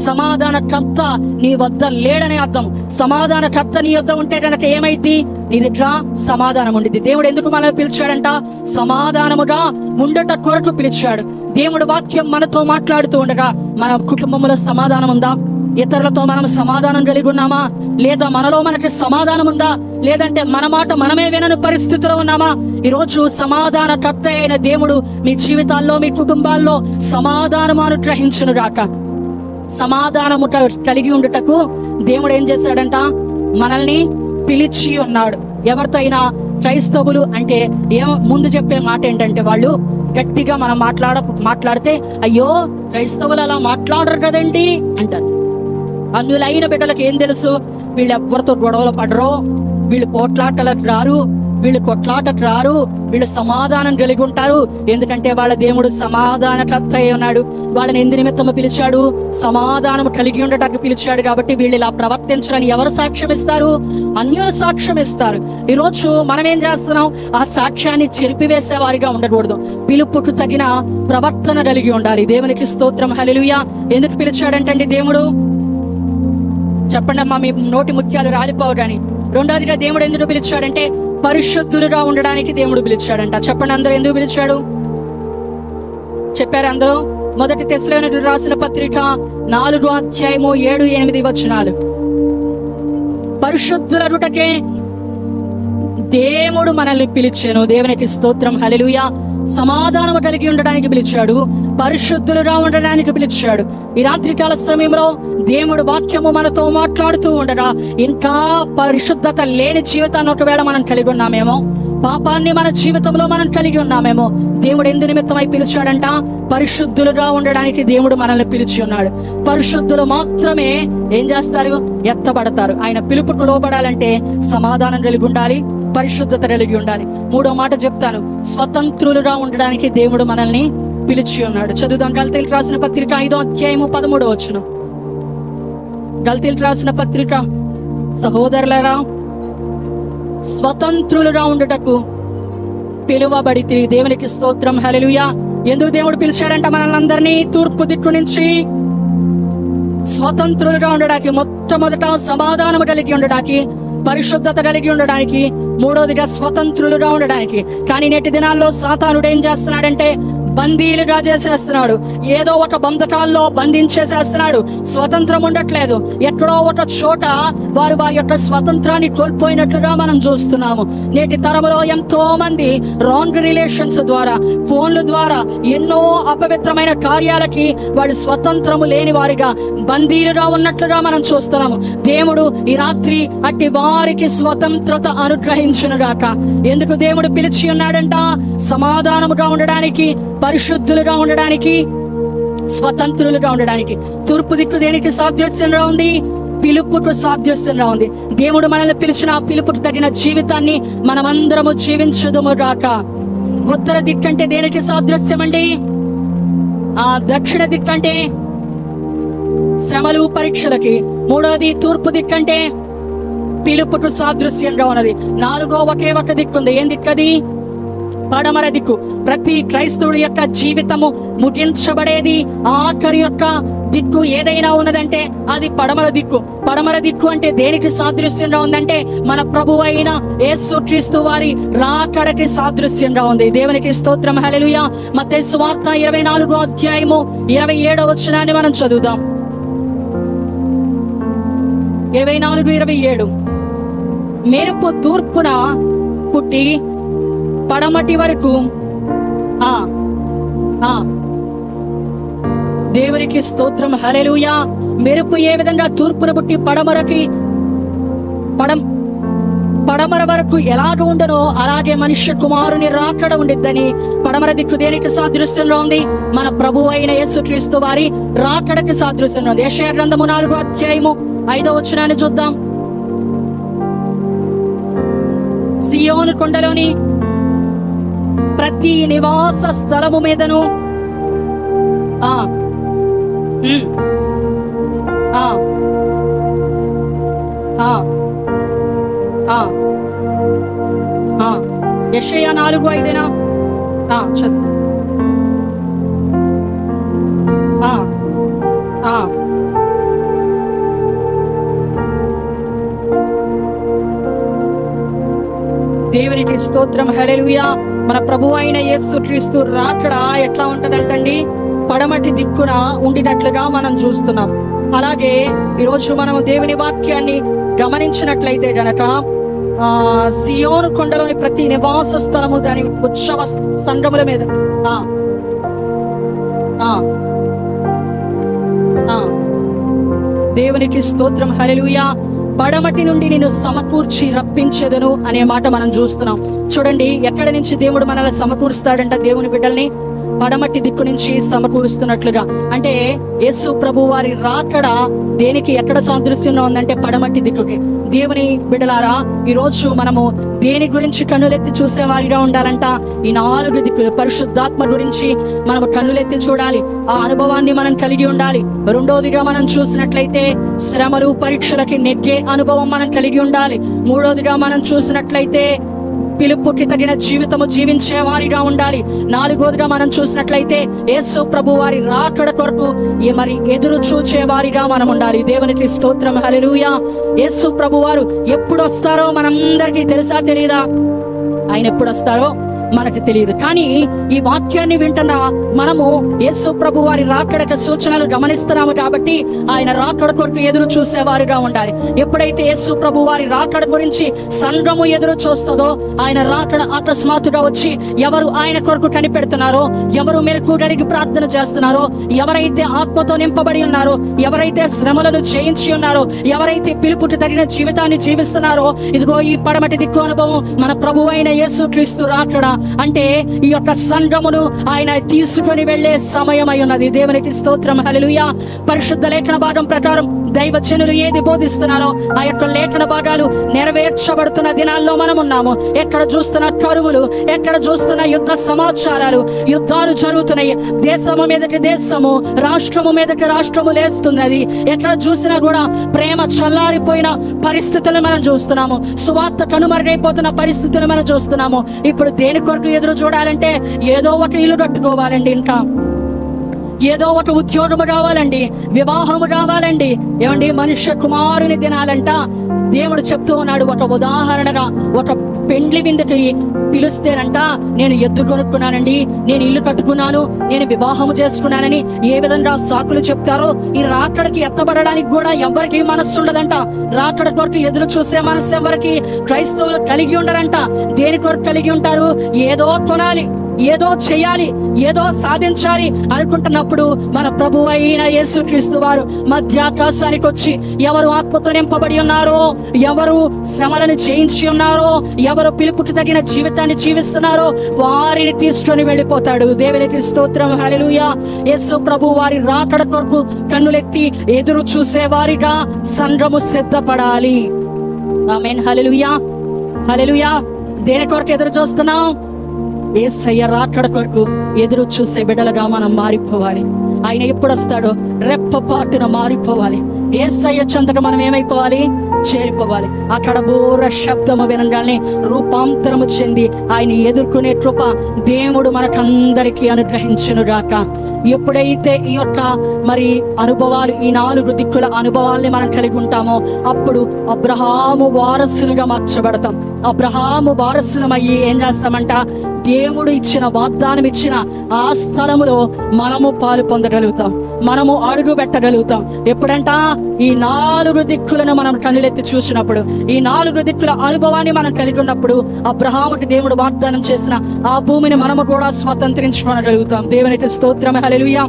సమాధానకర్త నీ వద్ద లేడని అర్థం. సమాధానకర్త నీ వద్ద ఉంటే గనక ఏమైంది? నీ దగ్గర సమాధానం ఉండిద్ది. దేవుడు ఎందుకు మనల్ని పిలిచాడంట? సమాధానముగా ఉండట కొరకు పిలిచాడు. దేవుడు వాక్యం మనతో మాట్లాడుతూ ఉండగా మన కుటుంబంలో సమాధానం ఉందా? ఇతరులతో మనం సమాధానం కలిగి ఉన్నామా? లేదా మనలో మనకి సమాధానం ఉందా? లేదంటే మన మాట మనమే వినని పరిస్థితిలో ఉన్నామా? ఈరోజు సమాధానకర్త అయిన దేవుడు మీ జీవితాల్లో, మీ కుటుంబాల్లో సమాధానము అనుగ్రహించును గాక. సమాధానము కలిగి ఉండుటకు దేవుడు ఏం చేశాడంట? మనల్ని పిలిచి ఉన్నాడు. ఎవరితో అయినా క్రైస్తవులు అంటే ముందు చెప్పే మాట ఏంటంటే వాళ్ళు గట్టిగా మనం మాట్లాడితే అయ్యో క్రైస్తవులు అలా మాట్లాడరు కదండి అంటారు. అందులైన బిడ్డలకు ఏం తెలుసు? వీళ్ళు ఎవరితో గొడవలు పడరు, వీళ్ళు పోట్లాటలకు రారు, వీళ్ళు కొట్లాటకు రారు, వీళ్ళు సమాధానం కలిగి ఉంటారు. ఎందుకంటే వాళ్ళ దేవుడు సమాధానకర్త అయి ఉన్నాడు. వాళ్ళని ఎందు నిమిత్తము పిలిచాడు? సమాధానం కలిగి ఉండటానికి పిలిచాడు. కాబట్టి వీళ్ళు ఇలా ప్రవర్తించడానికి ఎవరు సాక్ష్యం ఇస్తారు? అన్యులు సాక్ష్యం ఇస్తారు. ఈరోజు మనం ఏం చేస్తున్నాం? ఆ సాక్ష్యాన్ని చెరిపివేసే వారిగా ఉండకూడదు. పిలుపుకు తగిన ప్రవర్తన కలిగి ఉండాలి. దేవునికి స్తోత్రం, హల్లెలూయా. ఎందుకు పిలిచాడంటండి దేవుడు? చెప్పండి అమ్మా, మీ నోటి ముత్యాలు రాలిపోవడానికి. రెండోదిగా దేవుడు ఎందుకు పిలిచాడంటే పరిశుద్ధులుగా ఉండడానికి దేవుడు పిలిచాడంట. చెప్పండి అందరూ ఎందుకు పిలిచాడు? చెప్పారు అందరూ? 1 తెస్సలోనికీయులకు రాసిన పత్రిక 4వ అధ్యాయము 7-8 వచనాలు. పరిశుద్ధులగుటకే దేవుడు మనల్ని పిలిచాను. దేవునికి స్తోత్రం, హల్లెలూయా. సమాధానం కలిగి ఉండడానికి పిలిచాడు, పరిశుద్ధులుగా ఉండడానికి పిలిచాడు. ఈ రాత్రికాల సమయంలో దేవుడు వాక్యము మనతో మాట్లాడుతూ ఉండగా ఇంకా పరిశుద్ధత లేని జీవితాన్ని ఒకవేళ మనం కలిగి ఉన్నామేమో, పాపాన్ని మన జీవితంలో మనం కలిగి ఉన్నామేమో, దేవుడు ఎందు నిమిత్తమై పిలిచాడంట? పరిశుద్ధులుగా ఉండడానికి దేవుడు మనల్ని పిలిచి ఉన్నాడు. పరిశుద్ధులు మాత్రమే ఏం చేస్తారు? ఎత్తబడతారు. ఆయన పిలుపుకు లోబడాలంటే సమాధానం కలిగి ఉండాలి, పరిశుద్ధత కలిగి ఉండాలి. మూడో మాట చెప్తాను, స్వతంత్రులుగా ఉండడానికి దేవుడు మనల్ని పిలిచి ఉన్నాడు. చదువుదాం. గలతీయులకు రాసిన పత్రిక 5వ అధ్యాయము 13వ వచనం. గలతీయులకు రాసిన పత్రిక, సహోదరులారా స్వతంత్రులుగా ఉండుటకు పిలువబడితే. దేవునికి స్తోత్రం, హల్లెలూయా. ఎందుకు దేవుడు పిలిచాడంట మనల్ని అందరినీ? తూర్పు దిక్కు నుంచి స్వతంత్రులుగా ఉండడానికి, మొట్టమొదట సమాధానం కలిగి ఉండడానికి, పరిశుద్ధత కలిగి ఉండడానికి, మూడోదిగా స్వతంత్రులుగా ఉండడానికి. కానీ నేటి దినాల్లో సాతానుడు ఏం చేస్తున్నాడంటే బందీలుగా చేసేస్తున్నాడు. ఏదో ఒక బంధకాల్లో బంధించేసేస్తున్నాడు. స్వతంత్రం ఉండట్లేదు. ఎక్కడో ఒక చోట వారి యొక్క స్వతంత్రాన్ని కోల్పోయినట్లుగా మనం చూస్తున్నాము. నేటి తరంలో ఎంతో మంది రాంగ్ రిలేషన్స్ ద్వారా, ఫోన్ల ద్వారా ఎన్నో అపవిత్రమైన కార్యాలకి వాడి స్వతంత్రము లేని వారిగా, బందీలుగా ఉన్నట్లుగా మనం చూస్తున్నాము. దేవుడు ఈ రాత్రి అట్టి వారికి స్వతంత్రత అనుగ్రహించునుగాక. ఎందుకు దేవుడు పిలిచి ఉన్నాడంట? సమాధానముగా ఉండడానికి, పరిశుద్ధులుగా ఉండడానికి, స్వతంత్రులుగా ఉండడానికి. తూర్పు దిక్కు దేనికి సాదృశ్యంగా ఉంది? పిలుపుకు సాదృశ్యంగా ఉంది. దేవుడు మనల్ని పిలిచిన ఆ పిలుపుకు తగిన జీవితాన్ని మనమందరము జీవించుదుము గాక. ఉత్తర దిక్కంటే దేనికి సాదృశ్యం అండి? ఆ దక్షిణ దిక్కంటే శ్రమలు, పరీక్షలకి. మూడోది తూర్పు దిక్కంటే పిలుపుకు సాదృశ్యంగా ఉన్నది. నాలుగో ఒకే ఒక దిక్కుంది. ఏం దిక్కది? పడమర దిక్కు. ప్రతి క్రైస్తవుడి యొక్క జీవితము ముగించబడేది ఆఖరి యొక్క దిక్కు ఏదైనా ఉన్నదంటే అది పడమర దిక్కు. పడమర దిక్కు అంటే దేనికి సాదృశ్యంగా ఉందంటే మన ప్రభువు అయిన యేసుక్రీస్తు వారి రాకడకి సాదృశ్యంగా ఉంది. దేవునికి స్తోత్రం, హల్లెలూయా. మత్తయి సువార్త 24వ అధ్యాయము 27వ వచనాన్ని మనం చదువుదాం. 24:27. మెరుపు తూర్పున పుట్టి పడమటి వరకు దేవునికి స్తోత్రం. హల్లెలూయా. మెరుపు ఏ విధంగా తూర్పున పుట్టి పడమర వరకు ఎలాగ ఉండనో అలాగే మనుష్య కుమారుని రాకడ ఉండిద్దని. పడమర దిక్కు దేనికి సాదృశ్యంలో ఉంది? మన ప్రభు అయిన యేసుక్రీస్తు వారి రాకడకి సాదృశ్యంలో ఉంది. యెషయా గ్రంథము 4వ అధ్యాయము 5వ వచనాన్ని చూద్దాం. సియోను కొండలోని ప్రతి నివాస స్థలము మీదను యెషయా 4:5 చదువు. దేవునికి స్తోత్రం. హల్లెలూయా. మన ప్రభు అయిన యేసుక్రీస్తు రాకడ ఎట్లా ఉంటదంటండి? పడమటి దిక్కున ఉండినట్లుగా మనం చూస్తున్నాం. అలాగే ఈరోజు మనం దేవుని వాక్యాన్ని గమనించినట్లయితే గనక సియోను కొండలోని ప్రతి నివాస స్థలము దాని ఉత్సవ సంఘముల మీద దేవునికి స్తోత్రం. హల్లెలూయా. పడమటి నుండి నేను సమకూర్చి రప్పించెదను అనే మాట మనం చూస్తున్నాం. చూడండి, ఎక్కడి నుంచి దేవుడు మనల్ని సమకూరుస్తాడంట? దేవుని బిడ్డల్ని పడమటి దిక్కు నుంచి సమకూరుస్తున్నట్లుగా. అంటే యేసు ప్రభు వారి రాకడ దేనికి ఎక్కడ సాదృశ్యంలో ఉందంటే పడమటి దిక్కుకి. దేవుని బిడ్డలారా, ఈరోజు మనము దేని గురించి కన్నులెత్తి చూసే వారిగా ఉండాలంట? ఈ 4 దిక్కులు. పరిశుద్ధాత్మ గురించి మనము కన్నులెత్తి చూడాలి. ఆ అనుభవాన్ని మనం కలిగి ఉండాలి. రెండోదిగా మనం చూసినట్లయితే శ్రమలు పరీక్షలకి నెగ్గే అనుభవం మనం కలిగి ఉండాలి. మూడోదిగా మనం చూసినట్లయితే పిలుపుకి తగిన జీవితము జీవించే వారిగా ఉండాలి. 4వదిగా మనం చూసినట్లయితే యేసు ప్రభు వారి రాకడ కొరకు మరి ఎదురు చూచే వారిగా మనం ఉండాలి. దేవునికి స్తోత్రం. హల్లెలూయా. యేసు ప్రభు వారు ఎప్పుడు వస్తారో మనందరికీ తెలుసా తెలియదా? ఆయన ఎప్పుడు వస్తారో మనకు తెలియదు. కానీ ఈ వాక్యాన్ని వింటున్న మనము యేసు ప్రభు వారి రాకడక సూచనలు గమనిస్తున్నాము కాబట్టి ఆయన రాకడ కొరకు ఎదురు చూసేవారుగా ఉండాలి. ఎప్పుడైతే యేసు ప్రభు వారి రాకడ గురించి సంఘము ఎదురు చూస్తుందో, ఆయన రాకడ అకస్మాత్తుగా వచ్చి ఎవరు ఆయన కొరకు కనిపెడుతున్నారో, ఎవరు మెలకు కలిగి ప్రార్థన చేస్తున్నారో, ఎవరైతే ఆత్మతో నింపబడి ఉన్నారో, ఎవరైతే శ్రమలను జయించి ఉన్నారో, ఎవరైతే పిలుపుకి తగిన జీవితాన్ని జీవిస్తున్నారో, ఇదిగో ఈ పడమటి దిక్కు అనుభవం మన ప్రభు అయిన యేసుక్రీస్తు రాకడ అంటే ఈ యొక్క సంఘమును ఆయన తీసుకొని వెళ్లే సమయం అయి ఉన్నది. దేవునికి స్తోత్రం. హల్లెలూయా. పరిశుద్ధ లేఖన భాగం ప్రకారం దైవజనులు ఏది బోధిస్తున్నారో ఆ యొక్క లేఖన భాగాలు నెరవేర్చబడుతున్న దినాల్లో మనం ఉన్నాము. ఎక్కడ చూస్తున్న కరువులు, ఎక్కడ చూస్తున్న యుద్ధ సమాచారాలు, యుద్ధాలు జరుగుతున్నాయి. దేశము మీదకి దేశము, రాష్ట్రము మీదకి రాష్ట్రము లేస్తున్నది. ఎక్కడ చూసినా కూడా ప్రేమ చల్లారిపోయిన పరిస్థితులు మనం చూస్తున్నాము. సువార్త కనుమరుగైపోతున్న పరిస్థితులు మనం చూస్తున్నాము. ఇప్పుడు దేని కొరకు ఎదురు చూడాలంటే ఏదో ఒక ఇల్లు కట్టుకోవాలండి, ఇంకా ఏదో ఒక ఉద్యోగము కావాలండి, వివాహము కావాలండి. ఏమండి, మనుష్య కుమారుని దినాలంట దేవుడు చెప్తూ ఉన్నాడు. ఒక ఉదాహరణగా ఒక పెండ్లి విందుకి పిలుస్తేనంట, నేను ఎద్దు కొనుక్కున్నానండి, నేను ఇల్లు కట్టుకున్నాను, నేను వివాహము చేసుకున్నానని ఏ విధంగా సాకులు చెప్తారో ఈ రాకడకి ఎత్తబడడానికి కూడా ఎవరికి మనస్సు ఉండదంట. రాకడ కొరకు ఎదురు చూసే మనస్సు ఎవరికి క్రైస్తవులు కలిగి ఉండరంట. దేని కొరకు కలిగి ఉంటారు? ఏదో కొనాలి, ఏదో చేయాలి, ఏదో సాధించాలి అనుకుంటున్నప్పుడు మన ప్రభు అయిన యేసుక్రీస్తు వారు మధ్యాకాశానికి వచ్చి ఎవరు ఆత్మతో నింపబడి ఉన్నారో, ఎవరు శ్రమలను జయించి ఉన్నారో, ఎవరు పిలుపుకి తగిన జీవితాన్ని జీవిస్తున్నారో వారిని తీసుకొని వెళ్ళిపోతాడు. దేవునికి స్తోత్రం. హల్లెలూయా. యేసు ప్రభు వారి రాకడ కొరకు కన్నులెత్తి ఎదురు చూసే వారిగా సంఘము సిద్ధపడాలి. ఆమేన్. హల్లెలూయా. హల్లెలూయా. దేని కొరకు ఎదురు చూస్తున్నాం? యేసయ్య రాకడ కొరకు ఎదురు చూసే బిడ్డలుగా మనం మారిపోవాలి. ఆయన ఎప్పుడు వస్తాడో రెప్పపాటున మారిపోవాలి. యేసయ్య చెంతకు మనం ఏమైపోవాలి? చేరిపోవాలి. అక్కడ బోర శబ్దము వినగానే రూపాంతరము చెంది ఆయన ఎదుర్కొనే కృప దేవుడు మనకందరికీ అనుగ్రహించునుగాక. ఎప్పుడైతే ఈ యొక్క మరి అనుభవాలు, ఈ 4 దిక్కుల అనుభవాల్ని మనం కలిగి ఉంటామో అప్పుడు అబ్రహాము వారసులుగా మార్చబడతాం. అబ్రహాము వారసులమయ్యి ఏం చేస్తామంట? దేవుడు ఇచ్చిన వాగ్దానం ఇచ్చిన ఆ స్థలములో మనము పాలు పొందగలుగుతాం, మనము అడుగు పెట్టగలుగుతాం. ఎప్పుడంట? ఈ 4 దిక్కులను మనం కనులెత్తి చూసినప్పుడు, ఈ 4 దిక్కుల అనుభవాన్ని మనం కలిగి ఉన్నప్పుడు అబ్రహాముకి దేవుడు వాగ్దానం చేసిన ఆ భూమిని మనము కూడా స్వతంత్రించుకోగలుగుతాం. దేవునికి స్తోత్రం, హల్లెలూయా.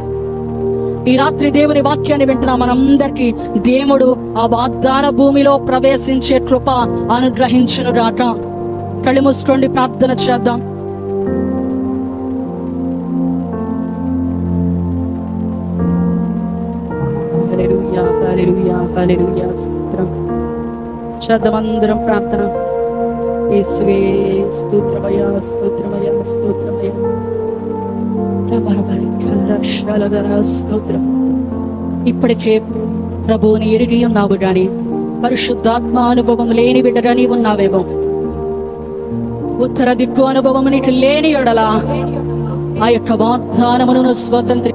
ఈ రాత్రి దేవుని వాక్యాన్ని వింటున్నా మనందరికీ దేవుడు ఆ వాగ్దాన భూమిలో ప్రవేశించే కృప అనుగ్రహించునుగాక. కళ్ళు మూసుకోండి, ప్రార్థన చేద్దాం. హల్లెలూయా, హల్లెలూయా, హల్లెలూయా. స్తోత్రం చేద్దాం అందరం ప్రార్థన. యేసువే స్తోత్రమయ్యా, స్తోత్రమయ్యా, స్తోత్రమయ్యా. ఇప్పటికే ప్రభువుని ఎరిగి ఉన్నావు గాని పరిశుద్ధాత్మ అనుభవం లేని బిడ్డగా నీవు ఉన్నావేమో. ఉత్తర దిక్కు అనుభవం నీకు లేని ఎడల ఆ యొక్క వాగ్దానమును స్వతంత్ర